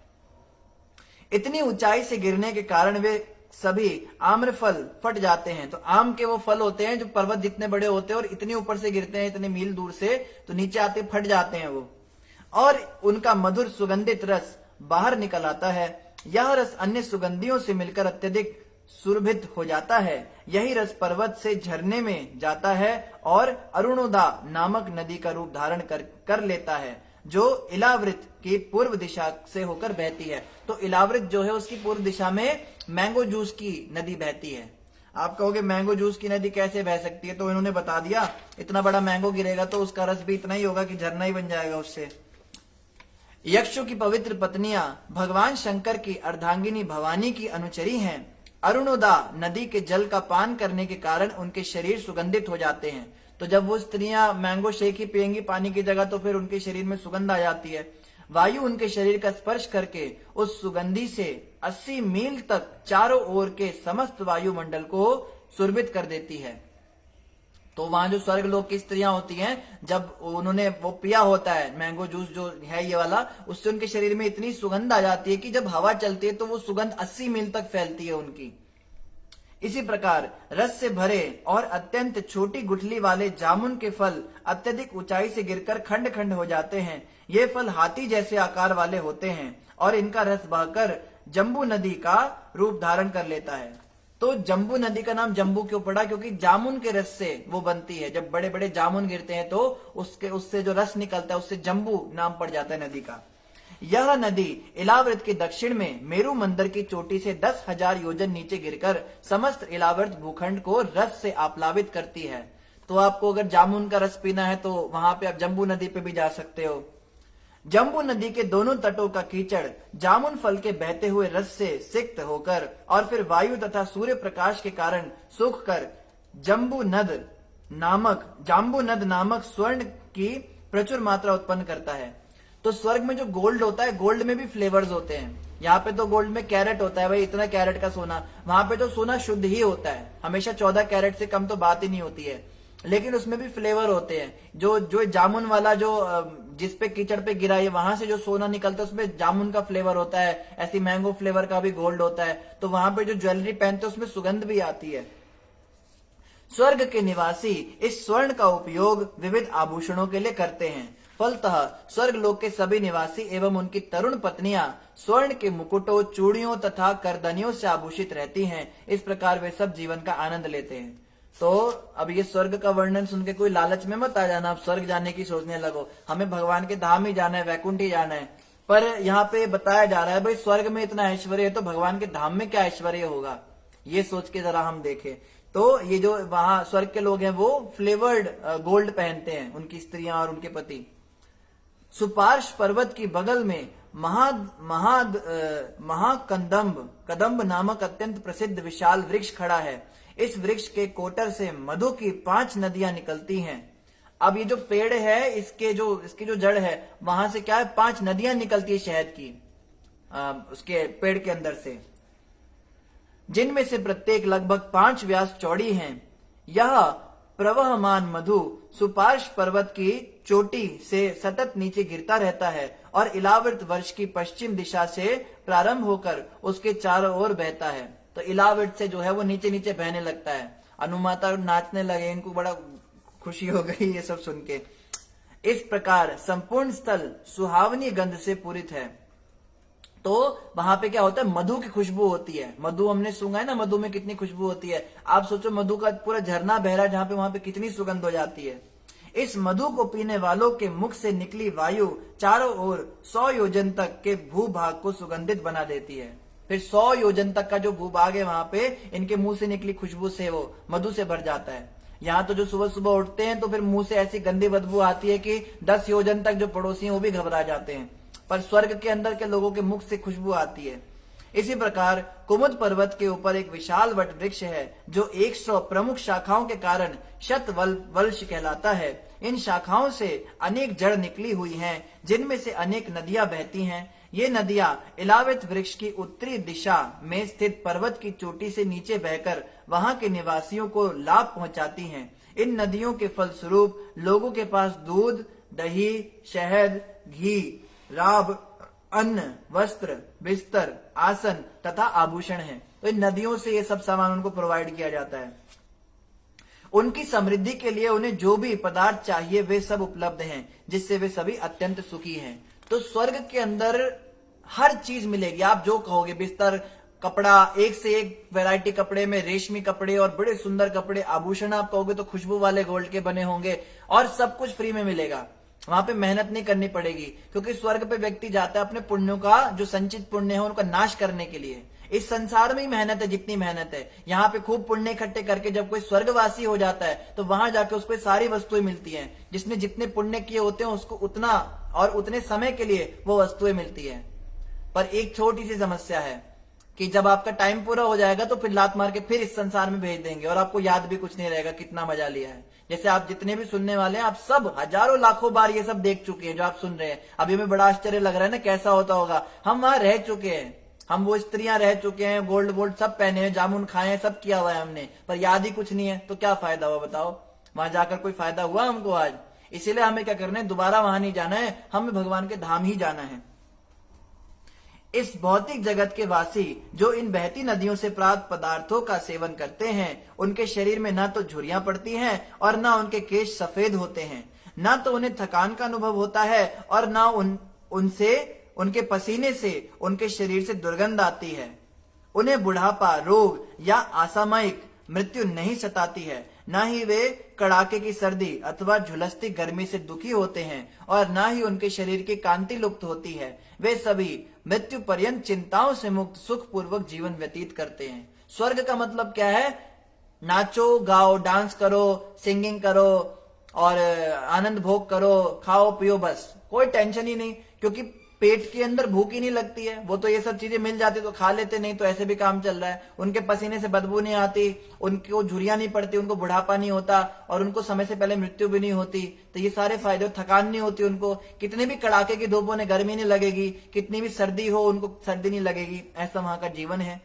इतनी ऊंचाई से गिरने के कारण वे सभी आम्र फल फट जाते हैं। तो आम के वो फल होते हैं जो पर्वत जितने बड़े होते हैं और इतने ऊपर से गिरते हैं, इतने मील दूर से, तो नीचे आते फट जाते हैं वो। और उनका मधुर सुगंधित रस बाहर निकल आता है। यह रस अन्य सुगंधियों से मिलकर अत्यधिक सुरभित हो जाता है। यही रस पर्वत से झरने में जाता है और अरुणोदा नामक नदी का रूप धारण कर लेता है, जो इलावृत की पूर्व दिशा से होकर बहती है। तो इलावृत जो है उसकी पूर्व दिशा में मैंगो जूस की नदी बहती है। आप कहोगे मैंगो जूस की नदी कैसे बह सकती है? तो इन्होंने बता दिया, इतना बड़ा मैंगो गिरेगा तो उसका रस भी इतना ही होगा कि झरना ही बन जाएगा उससे। यक्षों की पवित्र पत्नियां भगवान शंकर की अर्धांगिनी भवानी की अनुचरी हैं। अरुणोदा नदी के जल का पान करने के कारण उनके शरीर सुगंधित हो जाते हैं। तो जब वो स्त्रियां मैंगो शेक ही पिएंगी पानी की जगह, तो फिर उनके शरीर में सुगंध आ जाती है। वायु उनके शरीर का स्पर्श करके उस सुगंधी से 80 मील तक चारों ओर के समस्त वायुमंडल को सुरभित कर देती है। तो वहां जो स्वर्ग लोक की स्त्रियां होती हैं, जब उन्होंने वो पिया होता है मैंगो जूस जो है ये वाला, उससे उनके शरीर में इतनी सुगंध आ जाती है कि जब हवा चलती है तो वो सुगंध 80 मील तक फैलती है उनकी। इसी प्रकार रस से भरे और अत्यंत छोटी गुठली वाले जामुन के फल अत्यधिक ऊंचाई से गिरकर खंड खंड हो जाते हैं। ये फल हाथी जैसे आकार वाले होते हैं और इनका रस बहकर जम्बू नदी का रूप धारण कर लेता है। तो जम्बू नदी का नाम जम्बू क्यों पड़ा? क्योंकि जामुन के रस से वो बनती है। जब बड़े बड़े जामुन गिरते हैं तो उससे जो रस निकलता है उससे जम्बू नाम पड़ जाता है नदी का। यह नदी इलाव्रत के दक्षिण में मेरू मंदिर की चोटी से 10,000 योजन नीचे गिरकर समस्त इलाव्रत भूखंड को रस से आप्लावित करती है। तो आपको अगर जामुन का रस पीना है तो वहां पे आप जम्बू नदी पे भी जा सकते हो। जम्बू नदी के दोनों तटों का कीचड़ जामुन फल के बहते हुए रस से सिक्त होकर और फिर वायु तथा सूर्य प्रकाश के कारण सूख कर जाम्बू नद नामक स्वर्ण की प्रचुर मात्रा उत्पन्न करता है। तो स्वर्ग में जो गोल्ड होता है, गोल्ड में भी फ्लेवर्स होते हैं। यहाँ पे तो गोल्ड में कैरेट होता है, भाई इतना कैरेट का सोना। वहां पे तो सोना शुद्ध ही होता है, हमेशा 14 कैरेट से कम तो बात ही नहीं होती है। लेकिन उसमें भी फ्लेवर होते हैं। जो जामुन वाला जो जिसपे कीचड़ पे गिरा है वहां से जो सोना निकलता है उसमें जामुन का फ्लेवर होता है। ऐसी मैंगो फ्लेवर का भी गोल्ड होता है। तो वहां पे जो ज्वेलरी पहनते हैं उसमें सुगंध भी आती है। स्वर्ग के निवासी इस स्वर्ण का उपयोग विविध आभूषणों के लिए करते हैं। फलतः स्वर्ग लोक के सभी निवासी एवं उनकी तरुण पत्नियां स्वर्ण के मुकुटों, चूड़ियों तथा करदनियों से आभूषित रहती हैं। इस प्रकार वे सब जीवन का आनंद लेते हैं। तो अब ये स्वर्ग का वर्णन सुन के कोई लालच में मत आ जाना, अब स्वर्ग जाने की सोचने लगो। हमें भगवान के धाम ही जाना है, वैकुंठ ही जाना है। पर यहाँ पे बताया जा रहा है भाई स्वर्ग में इतना ऐश्वर्य है तो भगवान के धाम में क्या ऐश्वर्य होगा, ये सोच के जरा हम देखें। तो ये जो वहां स्वर्ग के लोग हैं वो फ्लेवर्ड गोल्ड पहनते हैं, उनकी स्त्रियां और उनके पति। सुपार्श पर्वत की बगल में कदम्ब नामक अत्यंत प्रसिद्ध विशाल वृक्ष खड़ा है। इस वृक्ष के कोटर से मधु की 5 नदियां निकलती हैं। अब ये जो पेड़ है इसकी जो जड़ है वहां से क्या है, 5 नदियां निकलती है शहद की उसके पेड़ के अंदर से, जिनमें से प्रत्येक लगभग 5 व्यास चौड़ी हैं। यह प्रवहमान मधु सुपार्श पर्वत की चोटी से सतत नीचे गिरता रहता है और इलाव्रत वर्ष की पश्चिम दिशा से प्रारंभ होकर उसके चारों ओर बहता है। तो इलाव्रत से जो है वो नीचे नीचे बहने लगता है। अनुमाता नाचने लगे, इनको बड़ा खुशी हो गई ये सब सुन के। इस प्रकार संपूर्ण स्थल सुहावनी गंध से पूरित है। तो वहां पे क्या होता है, मधु की खुशबू होती है। मधु हमने सुना है ना, मधु में कितनी खुशबू होती है। आप सोचो मधु का पूरा झरना बह रहा है जहां पे, वहां पे कितनी सुगंध हो जाती है। इस मधु को पीने वालों के मुख से निकली वायु चारों ओर 100 योजन तक के भूभाग को सुगंधित बना देती है। फिर 100 योजन तक का जो भूभाग है वहां पे इनके मुंह से निकली खुशबू से वो मधु से भर जाता है। यहाँ तो जो सुबह सुबह उठते हैं तो फिर मुंह से ऐसी गंदी बदबू आती है कि 10 योजन तक जो पड़ोसी हैं वो भी घबरा जाते हैं। पर स्वर्ग के अंदर के लोगों के मुख से खुशबू आती है। इसी प्रकार कुमुद पर्वत के ऊपर एक विशाल वट वृक्ष है जो 100 प्रमुख शाखाओं के कारण शतवल्श कहलाता है। इन शाखाओं से अनेक जड़ निकली हुई हैं, जिनमें से अनेक नदियां बहती हैं। ये नदियां इलाव्रत वृक्ष की उत्तरी दिशा में स्थित पर्वत की चोटी से नीचे बहकर वहां के निवासियों को लाभ पहुंचाती हैं। इन नदियों के फलस्वरूप लोगों के पास दूध, दही, शहद, घी, राब, अन्न, वस्त्र, बिस्तर, आसन तथा आभूषण है। तो इन नदियों से ये सब सामान उनको प्रोवाइड किया जाता है। उनकी समृद्धि के लिए उन्हें जो भी पदार्थ चाहिए वे सब उपलब्ध हैं, जिससे वे सभी अत्यंत सुखी हैं। तो स्वर्ग के अंदर हर चीज मिलेगी, आप जो कहोगे, बिस्तर, कपड़ा, एक से एक वैरायटी कपड़े में, रेशमी कपड़े और बड़े सुंदर कपड़े, आभूषण आप कहोगे तो खुशबू वाले गोल्ड के बने होंगे और सब कुछ फ्री में मिलेगा। वहां पे मेहनत नहीं करनी पड़ेगी, क्योंकि स्वर्ग पे व्यक्ति जाता है अपने पुण्यों का, जो संचित पुण्य है उनका नाश करने के लिए। इस संसार में ही मेहनत है जितनी मेहनत है। यहाँ पे खूब पुण्य इकट्ठे करके जब कोई स्वर्गवासी हो जाता है तो वहां जाके उसको सारी वस्तुएं मिलती हैं। जिसने जितने पुण्य किए होते हैं उसको उतना और उतने समय के लिए वो वस्तुएं मिलती है। पर एक छोटी सी समस्या है कि जब आपका टाइम पूरा हो जाएगा तो फिर लात मार के फिर इस संसार में भेज देंगे और आपको याद भी कुछ नहीं रहेगा कितना मजा लिया है। जैसे आप जितने भी सुनने वाले हैं, आप सब हजारों लाखों बार ये सब देख चुके हैं जो आप सुन रहे हैं। अभी हमें बड़ा आश्चर्य लग रहा है ना कैसा होता होगा। हम वहां रह चुके हैं, हम वो स्त्रियां रह चुके हैं, गोल्ड वोल्ड सब पहने हैं, जामुन खाए हैं, सब किया हुआ है हमने, पर याद ही कुछ नहीं है। तो क्या फायदा हुआ बताओ, वहां जाकर कोई फायदा हुआ हमको आज? इसीलिए हमें क्या करना है, दोबारा वहां नहीं जाना है, हमें भगवान के धाम ही जाना है। इस भौतिक जगत के वासी जो इन बहती नदियों से प्राप्त पदार्थों का सेवन करते हैं, उनके शरीर में ना तो झुर्रियां पड़ती हैं और ना उनके केश सफेद होते हैं, ना तो उन्हें थकान का अनुभव होता है और ना उनसे उनके पसीने से उनके शरीर से दुर्गंध आती है। उन्हें बुढ़ापा, रोग या असामयिक मृत्यु नहीं सताती है, ना ही वे कड़ाके की सर्दी अथवा झुलसती गर्मी से दुखी होते हैं और ना ही उनके शरीर की कांति लुप्त होती है। वे सभी मृत्यु पर्यंत चिंताओं से मुक्त सुख पूर्वक जीवन व्यतीत करते हैं। स्वर्ग का मतलब क्या है? नाचो, गाओ, डांस करो, सिंगिंग करो और आनंद भोग करो, खाओ पियो, बस कोई टेंशन ही नहीं, क्योंकि पेट के अंदर भूख ही नहीं लगती है। वो तो ये सब चीजें मिल जाती तो खा लेते, नहीं तो ऐसे भी काम चल रहा है। उनके पसीने से बदबू नहीं आती, उनको झुर्रियां नहीं पड़ती, उनको बुढ़ापा नहीं होता और उनको समय से पहले मृत्यु भी नहीं होती। तो ये सारे फायदे, थकान नहीं होती उनको, कितने भी कड़ाके की धूप उन्हें गर्मी नहीं लगेगी, कितनी भी सर्दी हो उनको सर्दी नहीं लगेगी। ऐसा वहां का जीवन है।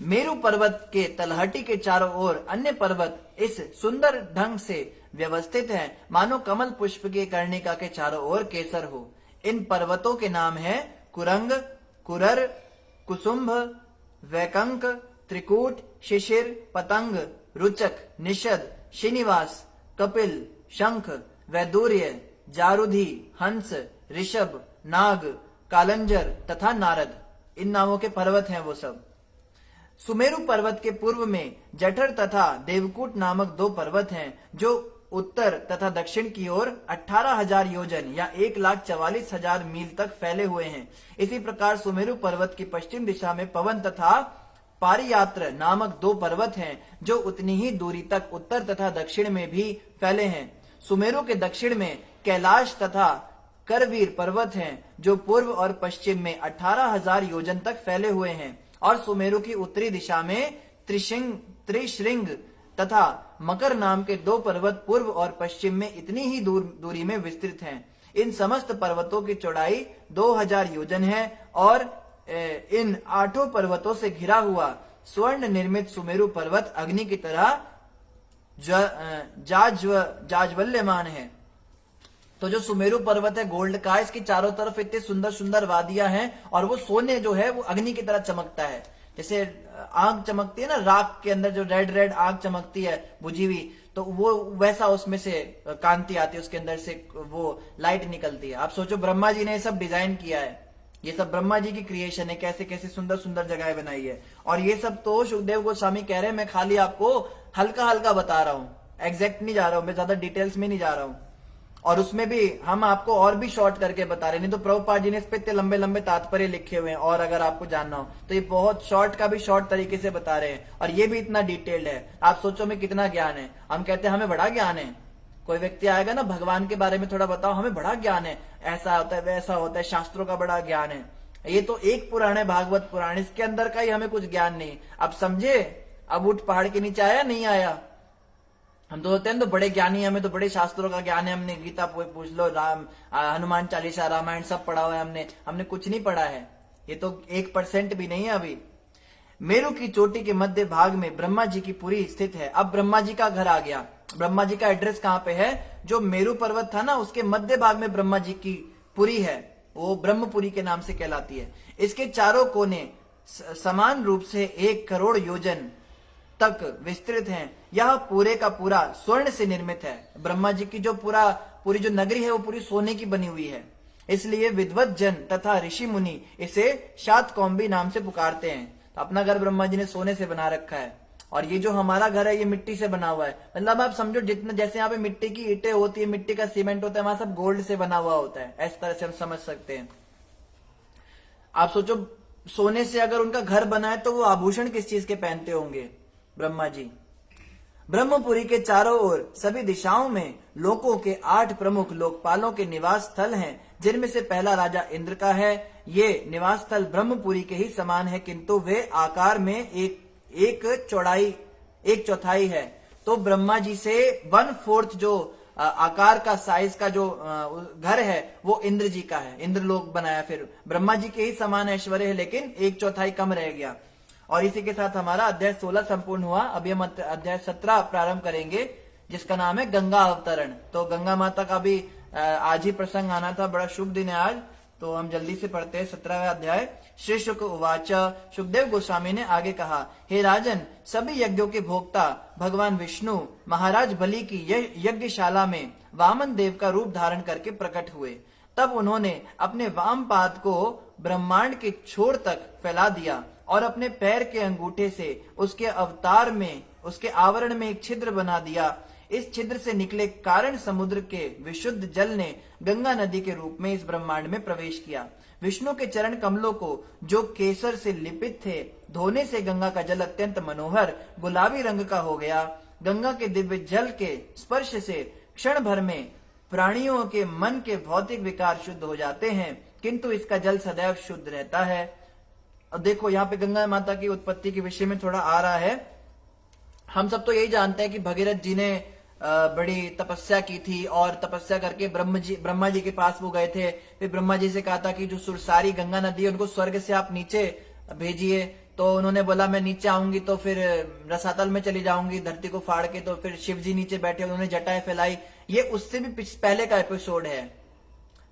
मेरू पर्वत के तलहटी के चारों ओर अन्य पर्वत इस सुंदर ढंग से व्यवस्थित है मानो कमल पुष्प के कर्णिका के चारों ओर केसर हो। इन पर्वतों के नाम है कुरंग, कुरर, कुसुम्भ, वैकंक, त्रिकूट, शिशिर, पतंग, रुचक, निषद, श्रीनिवास, कपिल, शंख, वैदूर्य, जारुधि, हंस, ऋषभ, नाग, कालंजर तथा नारद। इन नामों के पर्वत हैं वो सब। सुमेरु पर्वत के पूर्व में जठर तथा देवकूट नामक दो पर्वत हैं जो उत्तर तथा दक्षिण की ओर 18,000 योजन या 1,44,000 मील तक फैले हुए हैं। इसी प्रकार सुमेरु पर्वत की पश्चिम दिशा में पवन तथा पारियात्र नामक दो पर्वत हैं जो उतनी ही दूरी तक उत्तर तथा दक्षिण में भी फैले हैं। सुमेरु के दक्षिण में कैलाश तथा करवीर पर्वत हैं जो पूर्व और पश्चिम में 18,000 योजन तक फैले हुए हैं और सुमेरु की उत्तरी दिशा में त्रिशृंग तथा मकर नाम के दो पर्वत पूर्व और पश्चिम में इतनी ही दूरी में विस्तृत हैं। इन समस्त पर्वतों की चौड़ाई 2000 योजन है और इन 8 पर्वतों से घिरा हुआ स्वर्ण निर्मित सुमेरु पर्वत अग्नि की तरह जाज्वल्यमान है। तो जो सुमेरु पर्वत है गोल्ड का, इसकी चारों तरफ इतने सुंदर सुंदर वादियां हैं और वो सोने जो है वो अग्नि की तरह चमकता है। जैसे आग चमकती है ना, राख के अंदर जो रेड रेड आग चमकती है बुझी हुई, तो वो वैसा उसमें से कांति आती है, उसके अंदर से वो लाइट निकलती है। आप सोचो ब्रह्मा जी ने ये सब डिजाइन किया है, ये सब ब्रह्मा जी की क्रिएशन है, कैसे कैसे सुंदर सुंदर जगह बनाई है। और ये सब तो सुखदेव गोस्वामी कह रहे हैं, मैं खाली आपको हल्का हल्का बता रहा हूं, एग्जैक्ट नहीं जा रहा हूं, मैं ज्यादा डिटेल्स में नहीं जा रहा हूं। और उसमें भी हम आपको और भी शॉर्ट करके बता रहे, नहीं तो प्रभुपाद जी ने इस पे इतने लंबे लंबे तात्पर्य लिखे हुए हैं। और अगर आपको जानना हो तो ये बहुत शॉर्ट का भी शॉर्ट तरीके से बता रहे हैं और ये भी इतना डिटेल्ड है। आप सोचो में कितना ज्ञान है। हम कहते हैं हमें बड़ा ज्ञान है, कोई व्यक्ति आएगा ना भगवान के बारे में थोड़ा बताओ, हमें बड़ा ज्ञान है, ऐसा होता है वैसा होता है, शास्त्रों का बड़ा ज्ञान है। ये तो एक पुराण है, भागवत पुराण, इसके अंदर का ही हमें कुछ ज्ञान नहीं। अब समझे, अब उठ पहाड़ के नीचे आया नहीं आया। हम तो होते हैं तो बड़े ज्ञानी, हमें तो बड़े शास्त्रों का ज्ञान है, हमने गीता पूछ लो, राम हनुमान चालीसा, रामायण सब पढ़ा हुआ है हमने कुछ नहीं पढ़ा है। ये तो 1% भी नहीं है अभी। मेरू की चोटी के मध्य भाग में ब्रह्मा जी की पुरी स्थित है। अब ब्रह्मा जी का घर आ गया। ब्रह्मा जी का एड्रेस कहाँ पे है? जो मेरू पर्वत था ना, उसके मध्य भाग में ब्रह्मा जी की पुरी है, वो ब्रह्मपुरी के नाम से कहलाती है। इसके चारों कोने समान रूप से 1 करोड़ योजन तक विस्तृत हैं। यह पूरे का पूरा स्वर्ण से निर्मित है। ब्रह्मा जी की जो पूरी जो नगरी है वो पूरी सोने की बनी हुई है। इसलिए विद्वत जन तथा ऋषि मुनि इसे शातकौम्बी नाम से पुकारते हैं। तो अपना घर ब्रह्मा जी ने सोने से बना रखा है और ये जो हमारा घर है ये मिट्टी से बना हुआ है। मतलब आप समझो जितना, जैसे यहाँ पे मिट्टी की ईंटें होती है, मिट्टी का सीमेंट होता है, वहां सब गोल्ड से बना हुआ होता है। इस तरह से हम समझ सकते हैं। आप सोचो सोने से अगर उनका घर बना है तो वो आभूषण किस चीज के पहनते होंगे ब्रह्मा जी। ब्रह्मपुरी के चारों ओर सभी दिशाओं में लोकों के 8 प्रमुख लोकपालों के निवास स्थल हैं, जिनमें से पहला राजा इंद्र का है। ये निवास स्थल ब्रह्मपुरी के ही समान है, किंतु वे आकार में एक चौथाई है। तो ब्रह्मा जी से 1/4 जो आकार का साइज का जो घर है वो इंद्र जी का है। इंद्र लोक बनाया, फिर ब्रह्मा जी के ही समान ऐश्वर्य है, लेकिन 1/4 कम रह गया। और इसी के साथ हमारा अध्याय 16 संपूर्ण हुआ। अभी हम अध्याय 17 प्रारंभ करेंगे, जिसका नाम है गंगा अवतरण। तो गंगा माता का भी आज ही प्रसंग आना था, बड़ा शुभ दिन है आज। तो हम जल्दी से पढ़ते हैं 17वां अध्याय। श्री शुक उवाच, सुखदेव गोस्वामी ने आगे कहा, हे राजन, सभी यज्ञों के भोक्ता भगवान विष्णु महाराज बलि की यज्ञशाला में वामन देव का रूप धारण करके प्रकट हुए। तब उन्होंने अपने वाम पाद को ब्रह्मांड के छोर तक फैला दिया और अपने पैर के अंगूठे से उसके अवतार में, उसके आवरण में एक छिद्र बना दिया। इस छिद्र से निकले कारण समुद्र के विशुद्ध जल ने गंगा नदी के रूप में इस ब्रह्मांड में प्रवेश किया। विष्णु के चरण कमलों को, जो केसर से लिपित थे, धोने से गंगा का जल अत्यंत मनोहर गुलाबी रंग का हो गया। गंगा के दिव्य जल के स्पर्श से क्षण भर में प्राणियों के मन के भौतिक विकार शुद्ध हो जाते हैं, किंतु इसका जल सदैव शुद्ध रहता है। अब देखो यहाँ पे गंगा माता की उत्पत्ति के विषय में थोड़ा आ रहा है। हम सब तो यही जानते हैं कि भगीरथ जी ने बड़ी तपस्या की थी और तपस्या करके ब्रह्मा जी के पास वो गए थे। फिर ब्रह्मा जी से कहा था कि जो सुरसारी गंगा नदी है उनको स्वर्ग से आप नीचे भेजिए। तो उन्होंने बोला मैं नीचे आऊंगी तो फिर रसातल में चली जाऊंगी धरती को फाड़ के। तो फिर शिव जी नीचे बैठे, उन्होंने जटाएं फैलाई। ये उससे भी पहले का एपिसोड है।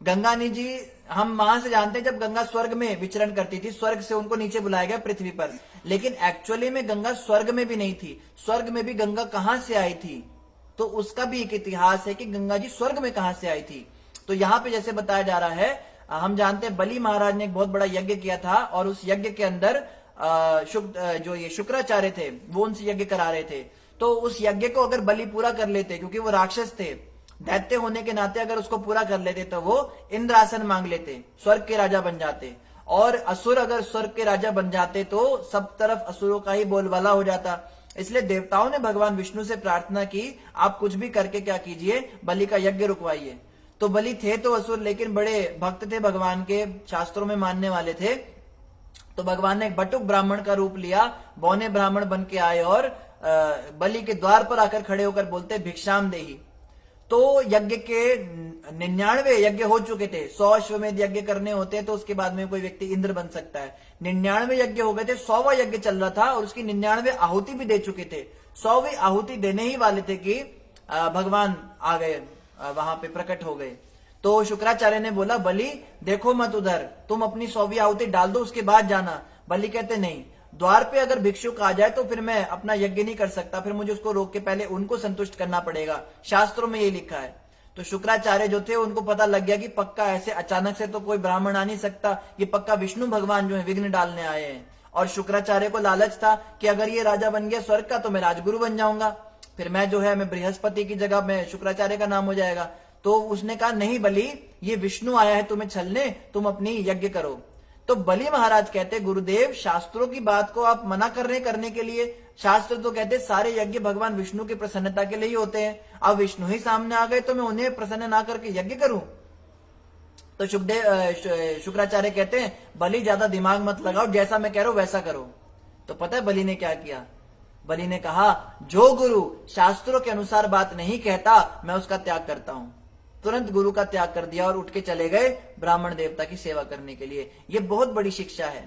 गंगानी जी हम वहां से जानते हैं जब गंगा स्वर्ग में विचरण करती थी, स्वर्ग से उनको नीचे बुलाया गया पृथ्वी पर। लेकिन एक्चुअली में गंगा स्वर्ग में भी नहीं थी। स्वर्ग में भी गंगा कहां से आई थी, तो उसका भी एक इतिहास है कि गंगा जी स्वर्ग में कहां से आई थी। तो यहाँ पे जैसे बताया जा रहा है, हम जानते हैं बलि महाराज ने एक बहुत बड़ा यज्ञ किया था और उस यज्ञ के अंदर जो ये शुक्राचार्य थे वो उनसे यज्ञ करा रहे थे। तो उस यज्ञ को अगर बलि पूरा कर लेते, क्योंकि वो राक्षस थे, दैत्य होने के नाते अगर उसको पूरा कर लेते तो वो इंद्रासन मांग लेते, स्वर्ग के राजा बन जाते। और असुर अगर स्वर्ग के राजा बन जाते तो सब तरफ असुरों का ही बोलबाला हो जाता। इसलिए देवताओं ने भगवान विष्णु से प्रार्थना की, आप कुछ भी करके क्या कीजिए, बलि का यज्ञ रुकवाइए। तो बलि थे तो असुर, लेकिन बड़े भक्त थे भगवान के, शास्त्रों में मानने वाले थे। तो भगवान ने एक बटुक ब्राह्मण का रूप लिया, बौने ब्राह्मण बन के आए और बलि के द्वार पर आकर खड़े होकर बोलते भिक्षाम देही। तो यज्ञ के 99 यज्ञ हो चुके थे। 100 अश्वमेध यज्ञ करने होते हैं तो उसके बाद में कोई व्यक्ति इंद्र बन सकता है। 99 यज्ञ हो गए थे, 100वां यज्ञ चल रहा था और उसकी 99 आहुति भी दे चुके थे। 100वीं आहुति देने ही वाले थे कि भगवान आ गए, वहां पे प्रकट हो गए। तो शुक्राचार्य ने बोला बलि देखो मत उधर, तुम अपनी 100वीं आहुति डाल दो उसके बाद जाना। बलि कहते नहीं, द्वार पे अगर भिक्षुक आ जाए तो फिर मैं अपना यज्ञ नहीं कर सकता, फिर मुझे उसको रोक के पहले उनको संतुष्ट करना पड़ेगा, शास्त्रों में ये लिखा है। तो शुक्राचार्य जो थे उनको पता लग गया कि पक्का ऐसे अचानक से तो कोई ब्राह्मण आ नहीं सकता, ये पक्का विष्णु भगवान जो है विघ्न डालने आए हैं। और शुक्राचार्य को लालच था कि अगर ये राजा बन गया स्वर्ग का तो मैं राजगुरु बन जाऊंगा, फिर मैं जो है मैं बृहस्पति की जगह में शुक्राचार्य का नाम हो जाएगा। तो उसने कहा नहीं बलि, ये विष्णु आया है तुम्हें छलने, तुम अपनी यज्ञ करो। तो बलि महाराज कहते गुरुदेव शास्त्रों की बात को आप मना करने के लिए, शास्त्र तो कहते सारे यज्ञ भगवान विष्णु की प्रसन्नता के लिए ही होते हैं। अब विष्णु ही सामने आ गए तो मैं उन्हें प्रसन्न ना करके यज्ञ करूं। तो शुक्राचार्य कहते हैं बलि ज्यादा दिमाग मत लगाओ, जैसा मैं कह रहा हूं वैसा करो। तो पता है बलि ने क्या किया? बलि ने कहा जो गुरु शास्त्रों के अनुसार बात नहीं कहता मैं उसका त्याग करता हूं। तुरंत गुरु का त्याग कर दिया और उठ के चले गए ब्राह्मण देवता की सेवा करने के लिए। ये बहुत बड़ी शिक्षा है।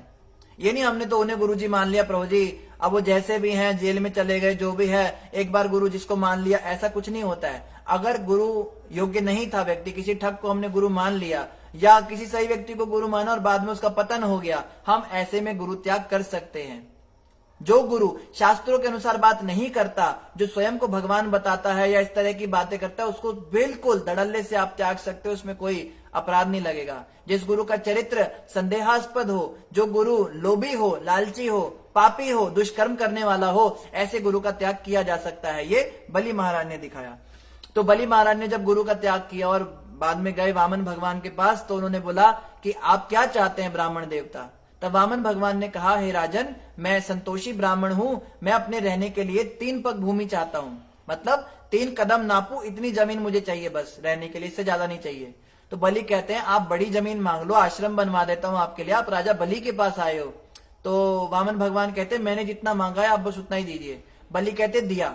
ये नहीं हमने तो उन्हें गुरुजी मान लिया, प्रभु जी अब वो जैसे भी हैं जेल में चले गए, जो भी है एक बार गुरु जिसको मान लिया, ऐसा कुछ नहीं होता है। अगर गुरु योग्य नहीं था व्यक्ति, किसी ठग को हमने गुरु मान लिया या किसी सही व्यक्ति को गुरु माना और बाद में उसका पतन हो गया, हम ऐसे में गुरु त्याग कर सकते हैं। जो गुरु शास्त्रों के अनुसार बात नहीं करता, जो स्वयं को भगवान बताता है या इस तरह की बातें करता है, उसको बिल्कुल धड़ल्ले से आप त्याग सकते हो, उसमें कोई अपराध नहीं लगेगा। जिस गुरु का चरित्र संदेहास्पद हो, जो गुरु लोभी हो, लालची हो, पापी हो, दुष्कर्म करने वाला हो, ऐसे गुरु का त्याग किया जा सकता है। ये बलि महाराज ने दिखाया। तो बलि महाराज ने जब गुरु का त्याग किया और बाद में गए वामन भगवान के पास, तो उन्होंने बोला कि आप क्या चाहते हैं ब्राह्मण देवता? तब वामन भगवान ने कहा हे राजन, मैं संतोषी ब्राह्मण हूं, मैं अपने रहने के लिए 3 पग भूमि चाहता हूं, मतलब 3 कदम नापू इतनी जमीन मुझे चाहिए बस रहने के लिए, इससे ज्यादा नहीं चाहिए। तो बलि कहते हैं आप बड़ी जमीन मांग लो, आश्रम बनवा देता हूं आपके लिए, आप राजा बलि के पास आए हो। तो वामन भगवान कहते मैंने जितना मांगा है आप बस उतना ही दीजिए। बलि कहते दिया।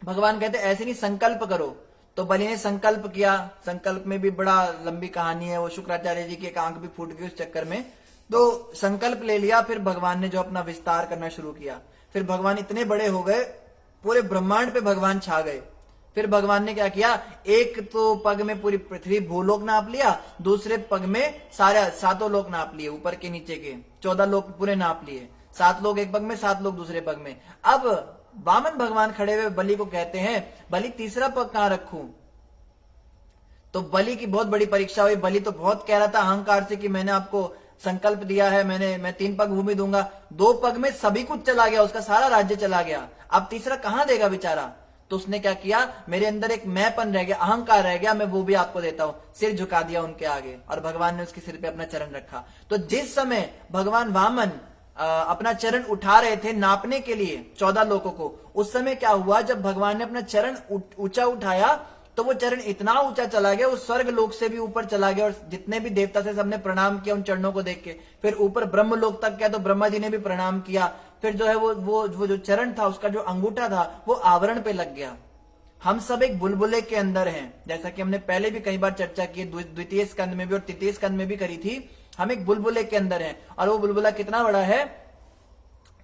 भगवान कहते ऐसे नहीं, संकल्प करो। तो बलि ने संकल्प किया। संकल्प में भी बड़ा लंबी कहानी है, वो शुक्राचार्य जी की एक आंख भी फूट गई उस चक्कर में। तो संकल्प ले लिया, फिर भगवान ने जो अपना विस्तार करना शुरू किया। फिर भगवान इतने बड़े हो गए, पूरे ब्रह्मांड पे भगवान छा गए। फिर भगवान ने क्या किया, एक तो पग में पूरी पृथ्वी भूलोक नाप लिया, दूसरे पग में सारे 7 लोक नाप लिए, ऊपर के नीचे के 14 लोक पूरे नाप लिए। 7 लोग एक पग में, 7 लोग दूसरे पग में। अब वामन भगवान खड़े हुए बलि को कहते हैं, बलि तीसरा पग कहां रखूं? तो बलि की बहुत बड़ी परीक्षा हुई। बलि तो बहुत कह रहा था अहंकार से कि मैंने आपको संकल्प दिया है, मैं 3 पग भूमि दूंगा। 2 पग में सभी कुछ चला गया, उसका सारा राज्य चला गया, अब तीसरा कहां देगा बेचारा? तो उसने क्या किया, मेरे अंदर एक मैंपन रह गया, अहंकार रह गया, मैं वो भी आपको देता हूं। सिर झुका दिया उनके आगे और भगवान ने उसके सिर पे अपना चरण रखा। तो जिस समय भगवान वामन अपना चरण उठा रहे थे नापने के लिए 14 लोगों को, उस समय क्या हुआ, जब भगवान ने अपना चरण ऊंचा उठाया तो वो चरण इतना ऊंचा चला गया, उस स्वर्ग लोक से भी ऊपर चला गया, और जितने भी देवता थे सबने प्रणाम किया उन चरणों को देख के। फिर ऊपर ब्रह्म लोक तक गया तो ब्रह्मा जी ने भी प्रणाम किया। फिर जो है वो जो चरण था, उसका जो अंगूठा था वो आवरण पे लग गया। हम सब एक बुलबुले के अंदर हैं, जैसा कि हमने पहले भी कई बार चर्चा की, द्वितीय स्कंद में भी और तृतीय स्कंद में भी करी थी। हम एक बुलबुले के अंदर हैं, और वो बुलबुला कितना बड़ा है,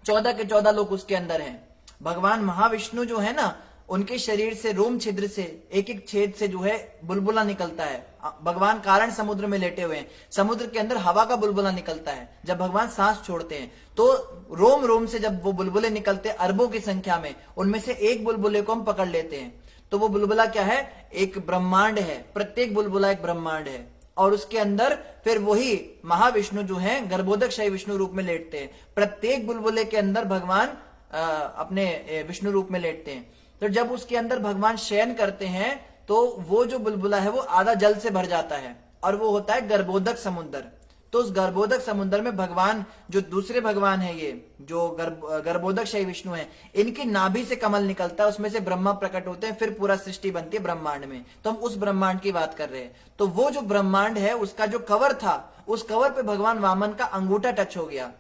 14 के 14 लोग उसके अंदर हैं। भगवान महाविष्णु जो है ना, उनके शरीर से रोम छिद्र से एक एक छेद से जो है बुलबुला निकलता है। भगवान कारण समुद्र में लेटे हुए हैं, समुद्र के अंदर हवा का बुलबुला निकलता है। जब भगवान सांस छोड़ते हैं तो रोम रोम से जब वो बुलबुले निकलते हैं अरबों की संख्या में, उनमें से एक बुलबुले को हम पकड़ लेते हैं। तो वो बुलबुला क्या है, एक ब्रह्मांड है, प्रत्येक बुलबुला एक ब्रह्मांड है। और उसके अंदर फिर वही महाविष्णु जो है गर्भोदक शय विष्णु रूप में लेटते हैं। प्रत्येक बुलबुले के अंदर भगवान अपने विष्णु रूप में लेटते हैं। तो जब उसके अंदर भगवान शयन करते हैं तो वो जो बुलबुला है वो आधा जल से भर जाता है, और वो होता है गर्भोदक समुद्र। तो उस गर्भोदक समुद्र में भगवान जो दूसरे भगवान है, ये जो गर्भोदक शय विष्णु है, इनकी नाभि से कमल निकलता है, उसमें से ब्रह्मा प्रकट होते हैं, फिर पूरा सृष्टि बनती है ब्रह्मांड में। तो हम उस ब्रह्मांड की बात कर रहे हैं। तो वो जो ब्रह्मांड है उसका जो कवर था, उस कवर पे भगवान वामन का अंगूठा टच हो गया।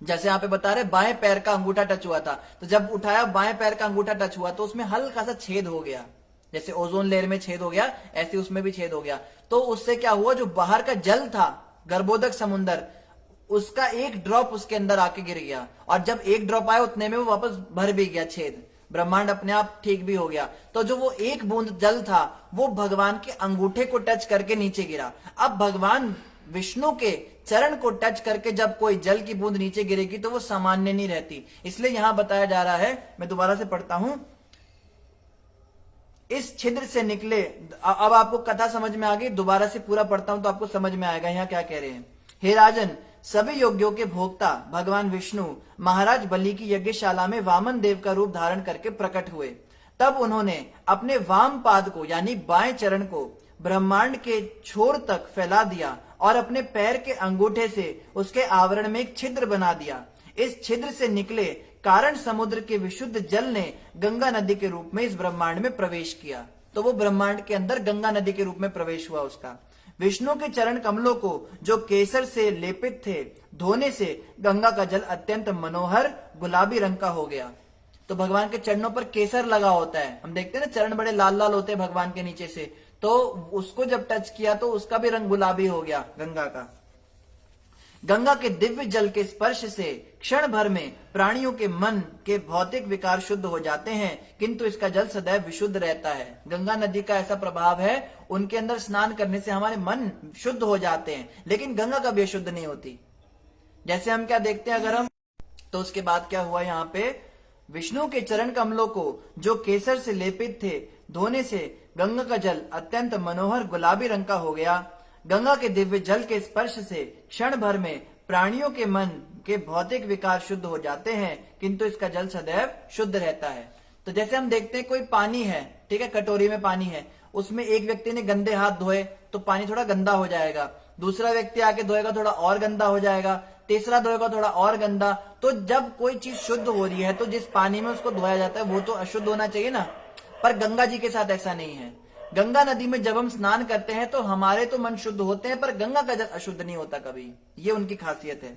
जैसे यहाँ पे बता रहे बाएं पैर का अंगूठा टच हुआ था, तो जब उठाया बाएं पैर का अंगूठा टच हुआ तो उसमें हल्का सा छेद हो गया, जैसे ओजोन लेयर में छेद हो गया ऐसे उसमें भी छेद हो गया। तो उससे क्या हुआ, जो बाहर का जल था गर्भोदक समुद्र, उसका एक ड्रॉप उसके अंदर आके गिर गया, और जब एक ड्रॉप आया उतने में वो वापस भर भी गया छेद, ब्रह्मांड अपने आप ठीक भी हो गया। तो जो वो एक बूंद जल था वो भगवान के अंगूठे को टच करके नीचे गिरा। अब भगवान विष्णु के चरण को टच करके जब कोई जल की बूंद नीचे गिरेगी तो वो सामान्य नहीं रहती, इसलिए यहां बताया जा रहा है, मैं दोबारा से पढ़ता हूं, इस छिद्र से निकले। अब आपको कथा समझ में आ गई, दोबारा से पूरा पढ़ता हूं तो आपको समझ में आएगा यहां क्या कह रहे हैं। हे राजन, सभी योग्यों के भोक्ता भगवान विष्णु महाराज बलि की यज्ञशाला में वामन देव का रूप धारण करके प्रकट हुए। तब उन्होंने अपने वाम पाद को यानी बाएं चरण को ब्रह्मांड के छोर तक फैला दिया और अपने पैर के अंगूठे से उसके आवरण में एक छिद्र बना दिया। इस छिद्र से निकले कारण समुद्र के विशुद्ध जल ने गंगा नदी के रूप में इस ब्रह्मांड में प्रवेश किया। तो वो ब्रह्मांड के अंदर गंगा नदी के रूप में प्रवेश हुआ उसका। विष्णु के चरण कमलों को जो केसर से लेपित थे धोने से गंगा का जल अत्यंत मनोहर गुलाबी रंग का हो गया। तो भगवान के चरणों पर केसर लगा होता है, हम देखते हैं ना चरण बड़े लाल लाल होते हैं भगवान के नीचे से, तो उसको जब टच किया तो उसका भी रंग गुलाबी हो गया गंगा का। गंगा के दिव्य जल के स्पर्श से क्षण भर में प्राणियों के मन के भौतिक विकार शुद्ध हो जाते हैं, किंतु इसका जल सदैव विशुद्ध रहता है। गंगा नदी का ऐसा प्रभाव है, उनके अंदर स्नान करने से हमारे मन शुद्ध हो जाते हैं, लेकिन गंगा कभी अशुद्ध नहीं होती। जैसे हम क्या देखते हैं अगर हम, तो उसके बाद क्या हुआ यहाँ पे, विष्णु के चरण कमलों को जो केसर से लेपित थे धोने से गंगा का जल अत्यंत मनोहर गुलाबी रंग का हो गया। गंगा के दिव्य जल के स्पर्श से क्षण भर में प्राणियों के मन के भौतिक विकार शुद्ध हो जाते हैं, किंतु इसका जल सदैव शुद्ध रहता है। तो जैसे हम देखते हैं कोई पानी है, ठीक है, कटोरी में पानी है, उसमें एक व्यक्ति ने गंदे हाथ धोए तो पानी थोड़ा गंदा हो जाएगा, दूसरा व्यक्ति आके धोएगा थोड़ा और गंदा हो जाएगा, तीसरा धोएगा थोड़ा और गंदा। तो जब कोई चीज शुद्ध हो रही है तो जिस पानी में उसको धोया जाता है वो तो अशुद्ध होना चाहिए ना, पर गंगा जी के साथ ऐसा नहीं है। गंगा नदी में जब हम स्नान करते हैं तो हमारे तो मन शुद्ध होते हैं, पर गंगा का जल अशुद्ध नहीं होता कभी, ये उनकी खासियत है,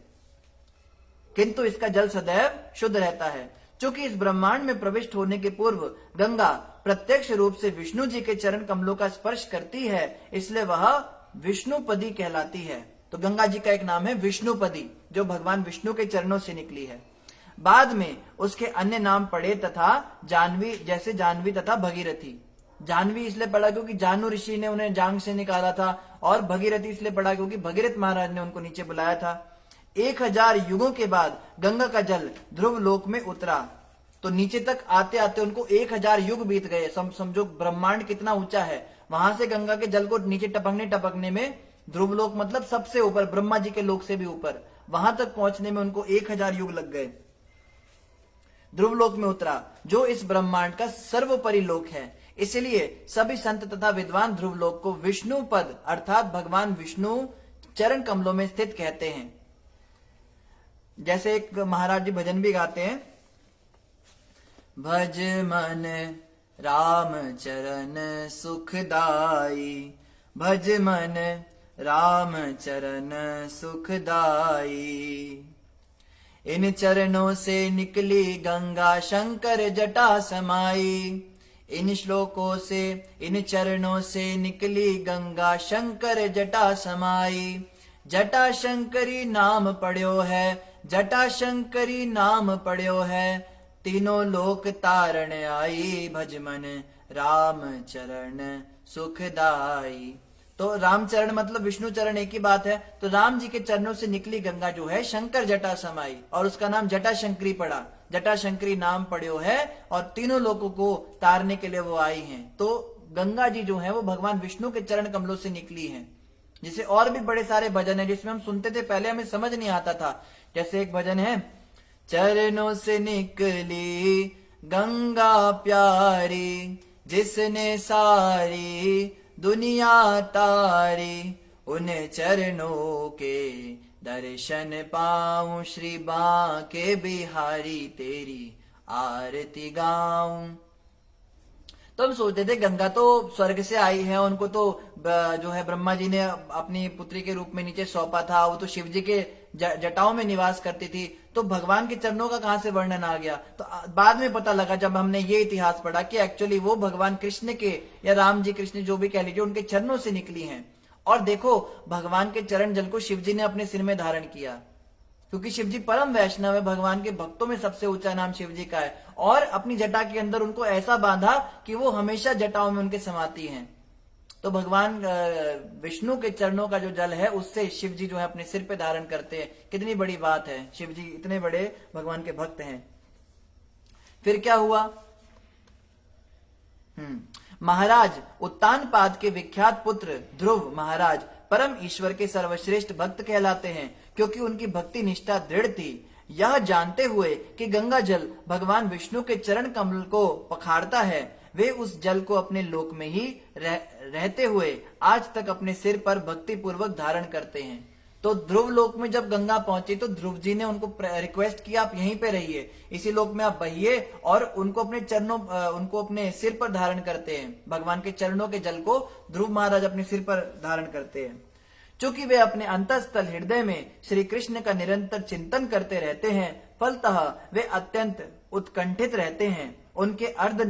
किंतु इसका जल सदैव शुद्ध रहता है। चूंकि इस ब्रह्मांड में प्रविष्ट होने के पूर्व गंगा प्रत्यक्ष रूप से विष्णु जी के चरण कमलों का स्पर्श करती है, इसलिए वह विष्णुपदी कहलाती है। तो गंगा जी का एक नाम है विष्णुपदी, जो भगवान विष्णु के चरणों से निकली है। बाद में उसके अन्य नाम पड़े तथा जानवी, जैसे जानवी तथा भगीरथी। जानवी इसलिए पड़ा क्योंकि जानू ऋषि ने उन्हें जांग से निकाला था, और भगीरथी इसलिए पड़ा क्योंकि भगीरथ महाराज ने उनको नीचे बुलाया था। 1000 युगों के बाद गंगा का जल ध्रुव लोक में उतरा। तो नीचे तक आते आते उनको 1000 युग बीत गए। समझो ब्रह्मांड कितना ऊंचा है, वहां से गंगा के जल को नीचे टपकने में ध्रुव लोक मतलब सबसे ऊपर, ब्रह्मा जी के लोक से भी ऊपर, वहां तक पहुंचने में उनको 1000 युग लग गए। ध्रुव लोक में उतरा जो इस ब्रह्मांड का सर्वोपरि लोक है। इसलिए सभी संत तथा विद्वान ध्रुव लोक को विष्णु पद अर्थात भगवान विष्णु चरण कमलों में स्थित कहते हैं। जैसे एक महाराज जी भजन भी गाते हैं, भज मन राम चरण सुखदाई, भज मन राम चरण सुखदाई। इन चरणों से निकली गंगा शंकर जटा समाई। इन श्लोकों से, इन चरणों से निकली गंगा शंकर जटा समाई। जटा शंकरी नाम पढ़्यो है, जटा शंकरी नाम पढ़्यो है, तीनों लोक तारण आई। भज मन राम चरण सुखदाई। तो राम चरण मतलब विष्णु चरण एक ही बात है। तो राम जी के चरणों से निकली गंगा जो है शंकर जटा समाई, और उसका नाम जटा शंकरी पड़ा। जटा शंकरी नाम पढ़्यो है और तीनों लोगों को तारने के लिए वो आई हैं। तो गंगा जी जो है वो भगवान विष्णु के चरण कमलों से निकली हैं। जिसे और भी बड़े सारे भजन है जिसमें हम सुनते थे, पहले हमें समझ नहीं आता था। जैसे एक भजन है, चरणों से निकली गंगा प्यारी, जिसने सारी दुनिया तारी, उन चरणों के दर्शन पाऊं, श्री बांके बिहारी तेरी आरती गाऊं। तो हम सोचते थे गंगा तो स्वर्ग से आई है, उनको तो जो है ब्रह्मा जी ने अपनी पुत्री के रूप में नीचे सौंपा था, वो तो शिव जी के जटाओं में निवास करती थी, तो भगवान के चरणों का कहां से वर्णन आ गया। तो बाद में पता लगा जब हमने ये इतिहास पढ़ा कि एक्चुअली वो भगवान कृष्ण के, या राम जी कृष्ण जो भी कह लीजिए, उनके चरणों से निकली हैं। और देखो भगवान के चरण जल को शिव जी ने अपने सिर में धारण किया, क्योंकि शिव जी परम वैष्णव है, भगवान के भक्तों में सबसे ऊंचा नाम शिव जी का है। और अपनी जटा के अंदर उनको ऐसा बांधा कि वो हमेशा जटाओं में उनके समाती हैं। तो भगवान विष्णु के चरणों का जो जल है उससे शिव जी जो है अपने सिर पे धारण करते हैं। कितनी बड़ी बात है, शिव जी इतने बड़े भगवान के भक्त हैं। फिर क्या हुआ, महाराज उत्तानपाद के विख्यात पुत्र ध्रुव महाराज परम ईश्वर के सर्वश्रेष्ठ भक्त कहलाते हैं, क्योंकि उनकी भक्ति निष्ठा दृढ़ थी। यह जानते हुए कि गंगा जल भगवान विष्णु के चरण कमल को पखाड़ता है, वे उस जल को अपने लोक में ही रहते हुए आज तक अपने सिर पर भक्ति पूर्वक धारण करते हैं। तो ध्रुव लोक में जब गंगा पहुंची तो ध्रुव जी ने उनको रिक्वेस्ट किया, आप यहीं पे रहिए, इसी लोक में आप बहिए, और उनको अपने चरणों, उनको अपने सिर पर धारण करते हैं। भगवान के चरणों के जल को ध्रुव महाराज अपने सिर पर धारण करते हैं। चूंकि वे अपने अंतःस्थल हृदय में श्री कृष्ण का निरंतर चिंतन करते रहते हैं, फलतः वे अत्यंत उत्कंठित रहते हैं। उनके अर्ध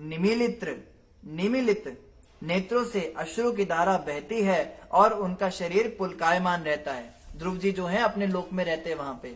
निमीलित नेत्रों से अश्रु की धारा बहती है और उनका शरीर पुलकायमान रहता है। ध्रुव जी जो है अपने लोक में रहते हैं वहां पे।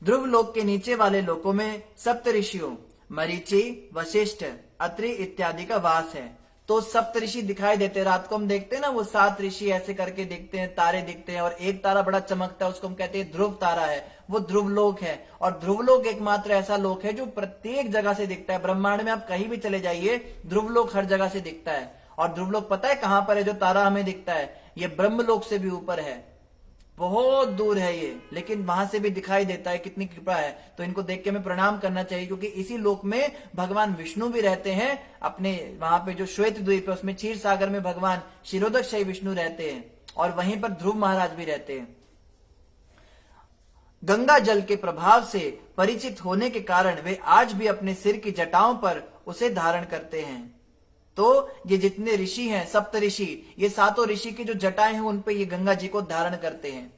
ध्रुव लोक के नीचे वाले लोकों में सप्त ऋषियों मरीचि, वशिष्ठ, अत्रि इत्यादि का वास है। तो सप्त ऋषि दिखाई देते, रात को हम देखते हैं ना, वो 7 ऋषि ऐसे करके दिखते हैं, तारे दिखते हैं, और एक तारा बड़ा चमकता है, उसको हम कहते हैं ध्रुव तारा है, वो ध्रुव लोक है। और ध्रुव लोक एकमात्र ऐसा लोक है जो प्रत्येक जगह से दिखता है। ब्रह्मांड में आप कहीं भी चले जाइए, ध्रुव लोक हर जगह से दिखता है। और ध्रुव लोक पता है कहां पर है? जो तारा हमें दिखता है, ये ब्रह्म लोक से भी ऊपर है, बहुत दूर है ये, लेकिन वहां से भी दिखाई देता है। कितनी कृपा है। तो इनको देख के हमें प्रणाम करना चाहिए, क्योंकि इसी लोक में भगवान विष्णु भी रहते हैं। अपने वहां पे जो श्वेत द्वीप है उसमें क्षीर सागर में भगवान क्षीरोदक्षयी विष्णु रहते हैं, और वहीं पर ध्रुव महाराज भी रहते हैं। गंगा जल के प्रभाव से परिचित होने के कारण वे आज भी अपने सिर की जटाओं पर उसे धारण करते हैं। तो ये जितने ऋषि हैं, सप्त ऋषि, ये 7 ऋषि की जो जटाएं हैं उन पे ये गंगा जी को धारण करते हैं।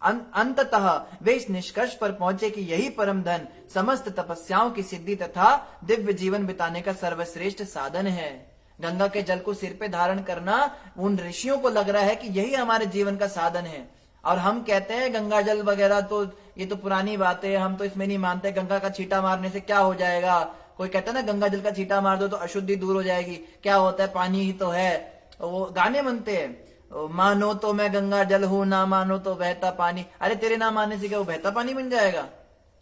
अंततः वे इस निष्कर्ष पर पहुंचे कि यही परम धन समस्त तपस्याओं की सिद्धि तथा दिव्य जीवन बिताने का सर्वश्रेष्ठ साधन है। गंगा के जल को सिर पे धारण करना उन ऋषियों को लग रहा है कि यही हमारे जीवन का साधन है। और हम कहते हैं गंगा जल वगैरह तो ये तो पुरानी बात है, हम तो इसमें नहीं मानते, गंगा का छींटा मारने से क्या हो जाएगा। कोई कहता है ना गंगा जल का छींटा मार दो तो अशुद्धि दूर हो जाएगी, क्या होता है पानी ही तो है। वो गाने बनते हैं, मानो तो मैं गंगा जल हूं, ना मानो तो बहता पानी। अरे तेरे ना मानने से क्या वो बहता पानी बन जाएगा?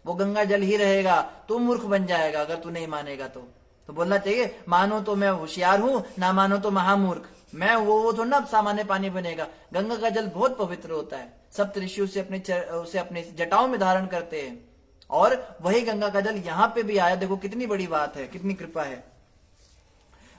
वो गंगा जल ही रहेगा, तू मूर्ख बन जाएगा अगर तू नहीं मानेगा तो बोलना चाहिए मानो तो मैं होशियार हूं, ना मानो तो महामूर्ख। मैं वो थोड़ा ना सामान्य पानी बनेगा। गंगा का जल बहुत पवित्र होता है, सप्त ऋषि उसे अपने जटाओं में धारण करते हैं, और वही गंगा का जल यहाँ पे भी आया। देखो कितनी बड़ी बात है, कितनी कृपा है।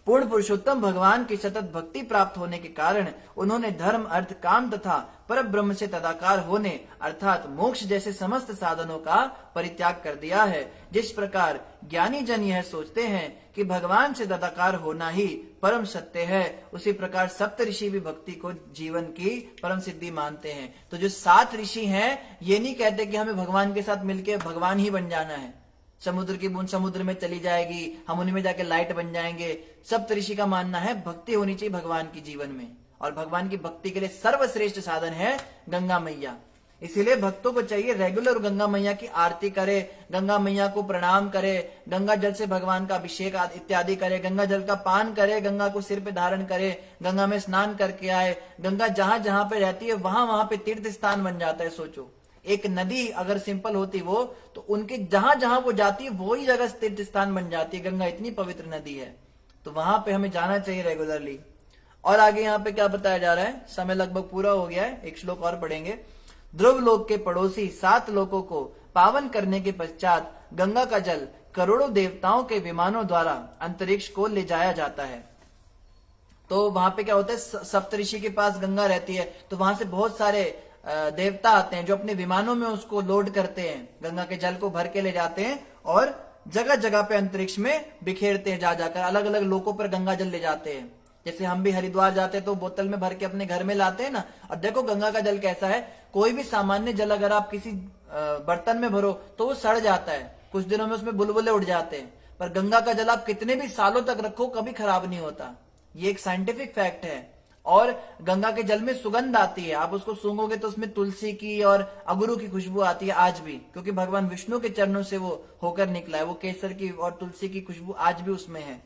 पूर्ण पुरुषोत्तम भगवान की सतत भक्ति प्राप्त होने के कारण उन्होंने धर्म, अर्थ, काम तथा पर ब्रह्म से तदाकार होने अर्थात मोक्ष जैसे समस्त साधनों का परित्याग कर दिया है। जिस प्रकार ज्ञानी जन यह सोचते हैं कि भगवान से तदाकार होना ही परम सत्य है, उसी प्रकार सप्त ऋषि भी भक्ति को जीवन की परम सिद्धि मानते हैं। तो जो 7 ऋषि हैं ये नहीं कहते कि हमें भगवान के साथ मिलकर भगवान ही बन जाना है, समुद्र की बूंद समुद्र में चली जाएगी, हम उन्हीं में जाके लाइट बन जाएंगे। सप्त ऋषि का मानना है भक्ति होनी चाहिए भगवान की जीवन में, और भगवान की भक्ति के लिए सर्वश्रेष्ठ साधन है गंगा मैया। इसीलिए भक्तों को चाहिए रेगुलर गंगा मैया की आरती करे, गंगा मैया को प्रणाम करे, गंगा जल से भगवान का अभिषेक इत्यादि करे, गंगा जल का पान करे, गंगा को सिर पे धारण करे, गंगा में स्नान करके आए। गंगा जहां जहां पे रहती है वहां वहां पे तीर्थ स्थान बन जाता है। सोचो एक नदी अगर सिंपल होती वो तो उनके जहां जहां वो जाती है वही जगह तीर्थ स्थान बन जाती है। गंगा इतनी पवित्र नदी है, तो वहां पे हमें जाना चाहिए रेगुलरली। और आगे यहाँ पे क्या बताया जा रहा है, समय लगभग पूरा हो गया है, एक श्लोक और पढ़ेंगे। ध्रुव लोक के पड़ोसी 7 लोकों को पावन करने के पश्चात गंगा का जल करोड़ों देवताओं के विमानों द्वारा अंतरिक्ष को ले जाया जाता है। तो वहां पे क्या होता है, सप्तऋषि के पास गंगा रहती है, तो वहां से बहुत सारे देवता आते हैं जो अपने विमानों में उसको लोड करते हैं, गंगा के जल को भर के ले जाते हैं और जगह जगह पे अंतरिक्ष में बिखेरते हैं। जा जाकर अलग अलग लोकों पर गंगा जल ले जाते हैं। जैसे हम भी हरिद्वार जाते हैं तो बोतल में भर के अपने घर में लाते हैं ना। और देखो गंगा का जल कैसा है, कोई भी सामान्य जल अगर आप किसी बर्तन में भरो तो वो सड़ जाता है, कुछ दिनों में उसमें बुलबुले उड़ जाते हैं। पर गंगा का जल आप कितने भी सालों तक रखो कभी खराब नहीं होता, ये एक साइंटिफिक फैक्ट है। और गंगा के जल में सुगंध आती है, आप उसको सूंघोगे तो उसमें तुलसी की और अगरू की खुशबू आती है आज भी, क्योंकि भगवान विष्णु के चरणों से वो होकर निकला है। वो केसर की और तुलसी की खुशबू आज भी उसमें है।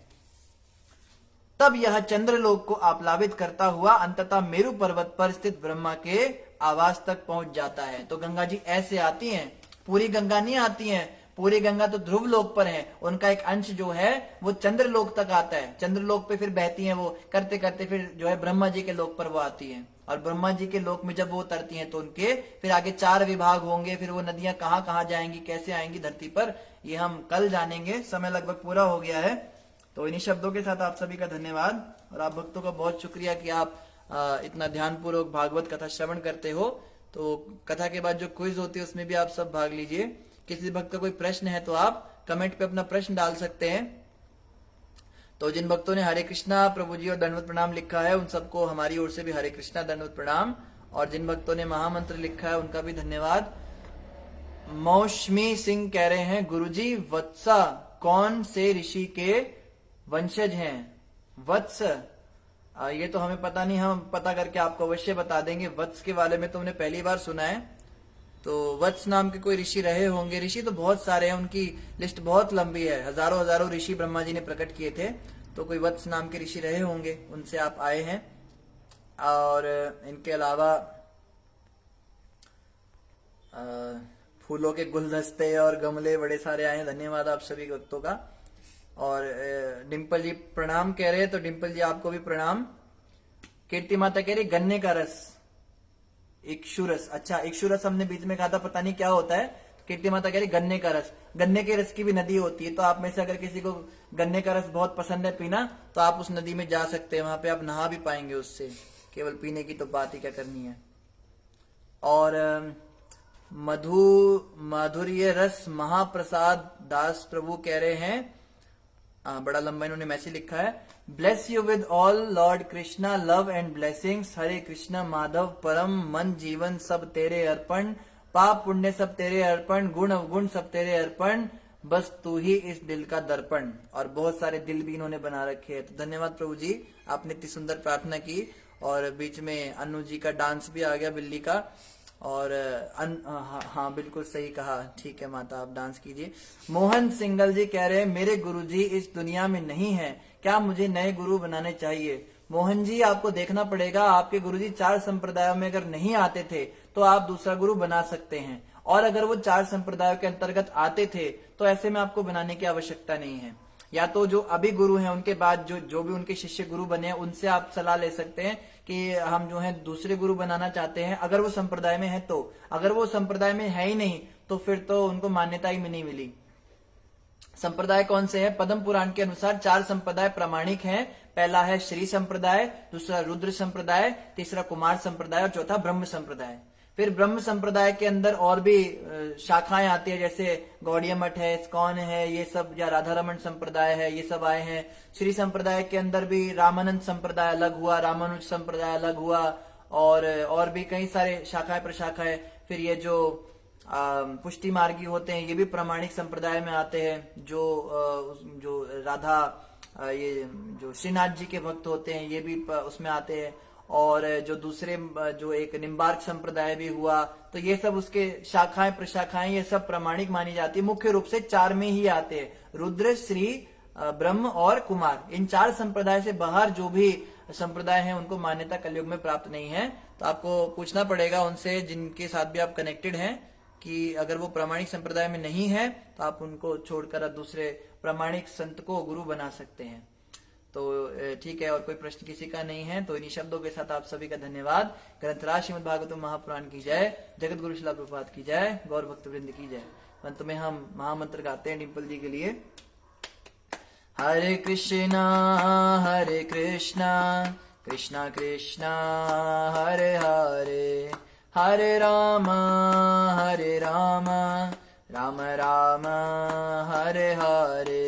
तब यह चंद्रलोक को आप्लावित करता हुआ अंततः मेरु पर्वत पर स्थित ब्रह्मा के आवास तक पहुंच जाता है। तो गंगा जी ऐसे आती हैं, पूरी गंगा नहीं आती हैं, पूरी गंगा तो ध्रुव लोक पर है, उनका एक अंश जो है वो चंद्रलोक तक आता है। चंद्रलोक पे फिर बहती हैं, वो करते करते फिर जो है ब्रह्मा जी के लोक पर वो आती हैं। और ब्रह्मा जी के लोक में जब वो उतरती हैं तो उनके फिर आगे 4 विभाग होंगे, फिर वो नदियां कहाँ कहाँ जाएंगी, कैसे आएंगी धरती पर, ये हम कल जानेंगे। समय लगभग पूरा हो गया है, तो इन्हीं शब्दों के साथ आप सभी का धन्यवाद और आप भक्तों का बहुत शुक्रिया कि आप इतना ध्यानपूर्वक भागवत कथा श्रवण करते हो। तो कथा के बाद जो क्विज होती है उसमें भी आप सब भाग लीजिए। किसी भक्त का कोई प्रश्न है तो आप कमेंट पे अपना प्रश्न डाल सकते हैं। तो जिन भक्तों ने हरे कृष्णा प्रभु जी और दंडवत प्रणाम लिखा है उन सबको हमारी ओर से भी हरे कृष्णा दंडवत प्रणाम, और जिन भक्तों ने महामंत्र लिखा है उनका भी धन्यवाद। मौसमी सिंह कह रहे हैं गुरुजी वत्सा कौन से ऋषि के वंशज हैं? वत्स ये तो हमें पता नहीं, हम पता करके आपको अवश्य बता देंगे। वत्स के बारे में तो हमने पहली बार सुना है। तो वत्स नाम के कोई ऋषि रहे होंगे, ऋषि तो बहुत सारे हैं, उनकी लिस्ट बहुत लंबी है, हजारों हजारों ऋषि ब्रह्मा जी ने प्रकट किए थे। तो कोई वत्स नाम के ऋषि रहे होंगे, उनसे आप आए हैं। और इनके अलावा फूलों के गुलदस्ते और गमले बड़े सारे आए हैं, धन्यवाद आप सभी भक्तों का। और डिम्पल जी प्रणाम कह रहे हैं, तो डिम्पल जी आपको भी प्रणाम। कीर्ति माता कह रही गन्ने का रस, इक्षुरस, अच्छा इक्षुरस हमने बीच में कहा था, पता नहीं क्या होता है। कीर्ति माता कह रही गन्ने का रस, गन्ने के रस की भी नदी होती है। तो आप में से अगर किसी को गन्ने का रस बहुत पसंद है पीना तो आप उस नदी में जा सकते हैं, वहां पे आप नहा भी पाएंगे उससे, केवल पीने की तो बात ही क्या करनी है। और माधुर्य रस महाप्रसाद दास प्रभु कह रहे हैं, बड़ा लंबा इन्होंने मैसेज लिखा है। Bless you with all lord Krishna love and blessings, Hare Krishna Madhav परम, मन जीवन सब तेरे अर्पण, पाप पुण्य सब तेरे अर्पण, गुण अवगुण सब तेरे अर्पण, बस तू ही इस दिल का दर्पण। और बहुत सारे दिल भी इन्होंने बना रखे हैं। तो धन्यवाद प्रभु जी, आपने इतनी सुंदर प्रार्थना की। और बीच में अनु जी का डांस भी आ गया बिल्ली का। और हाँ बिल्कुल सही कहा। ठीक है माता, आप डांस कीजिए। मोहन सिंगल जी कह रहे हैं मेरे गुरुजी इस दुनिया में नहीं है, क्या मुझे नए गुरु बनाने चाहिए? मोहन जी, आपको देखना पड़ेगा, आपके गुरुजी 4 संप्रदायों में अगर नहीं आते थे तो आप दूसरा गुरु बना सकते हैं, और अगर वो 4 संप्रदायों के अंतर्गत आते थे तो ऐसे में आपको बनाने की आवश्यकता नहीं है। या तो जो अभी गुरु हैं उनके बाद जो भी उनके शिष्य गुरु बने हैं उनसे आप सलाह ले सकते हैं कि हम जो है दूसरे गुरु बनाना चाहते हैं, अगर वो संप्रदाय में है तो। अगर वो संप्रदाय में है ही नहीं तो फिर तो उनको मान्यता ही नहीं मिली। संप्रदाय कौन से हैं? पद्म पुराण के अनुसार 4 संप्रदाय प्रामाणिक हैं। पहला है श्री संप्रदाय, दूसरा रुद्र संप्रदाय, तीसरा कुमार संप्रदाय और चौथा ब्रह्म संप्रदाय। फिर ब्रह्म संप्रदाय के अंदर और भी शाखाएं आती है, जैसे गौड़िया मठ है, इस्कॉन है, ये सब, या राधा रमन संप्रदाय है, ये सब आए हैं। श्री संप्रदाय के अंदर भी रामानंद संप्रदाय अलग हुआ, रामानुज संप्रदाय अलग हुआ, और भी कई सारे शाखाएं प्रशाखाएं। फिर ये जो पुष्टि मार्गी होते हैं ये भी प्रामाणिक संप्रदाय में आते हैं। जो राधा ये जो श्रीनाथ जी के भक्त होते हैं ये भी उसमें आते हैं। और जो दूसरे जो एक निम्बार्क संप्रदाय भी हुआ, तो ये सब उसके शाखाएं प्रशाखाएं ये सब प्रामाणिक मानी जाती है। मुख्य रूप से 4 में ही आते हैं, रुद्र, श्री, ब्रह्म और कुमार। इन 4 संप्रदाय से बाहर जो भी संप्रदाय हैं उनको मान्यता कलयुग में प्राप्त नहीं है। तो आपको पूछना पड़ेगा उनसे जिनके साथ भी आप कनेक्टेड हैं कि अगर वो प्रामाणिक संप्रदाय में नहीं है तो आप उनको छोड़कर दूसरे प्रामाणिक संत को गुरु बना सकते हैं। तो ठीक है, और कोई प्रश्न किसी का नहीं है तो इन्हीं शब्दों के साथ आप सभी का धन्यवाद। ग्रंथराज श्रीमद् भागवतम महापुराण की जय, जगत गुरु श्रील प्रभुपाद की जय, गौर भक्त वृंद की जय। अंत में हम महामंत्र गाते हैं डिम्पल जी के लिए। हरे कृष्णा कृष्णा कृष्णा हरे हरे, हरे राम राम राम हरे हरे,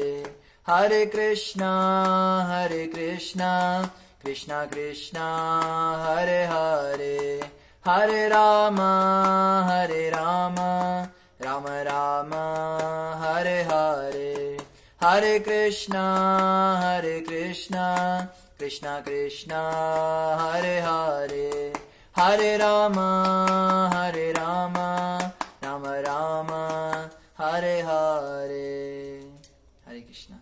हरे कृष्णा कृष्णा कृष्णा हरे हरे, हरे राम राम राम हरे हरे, हरे कृष्णा कृष्णा कृष्णा हरे हरे, हरे राम राम राम हरे हरे। हरे कृष्णा।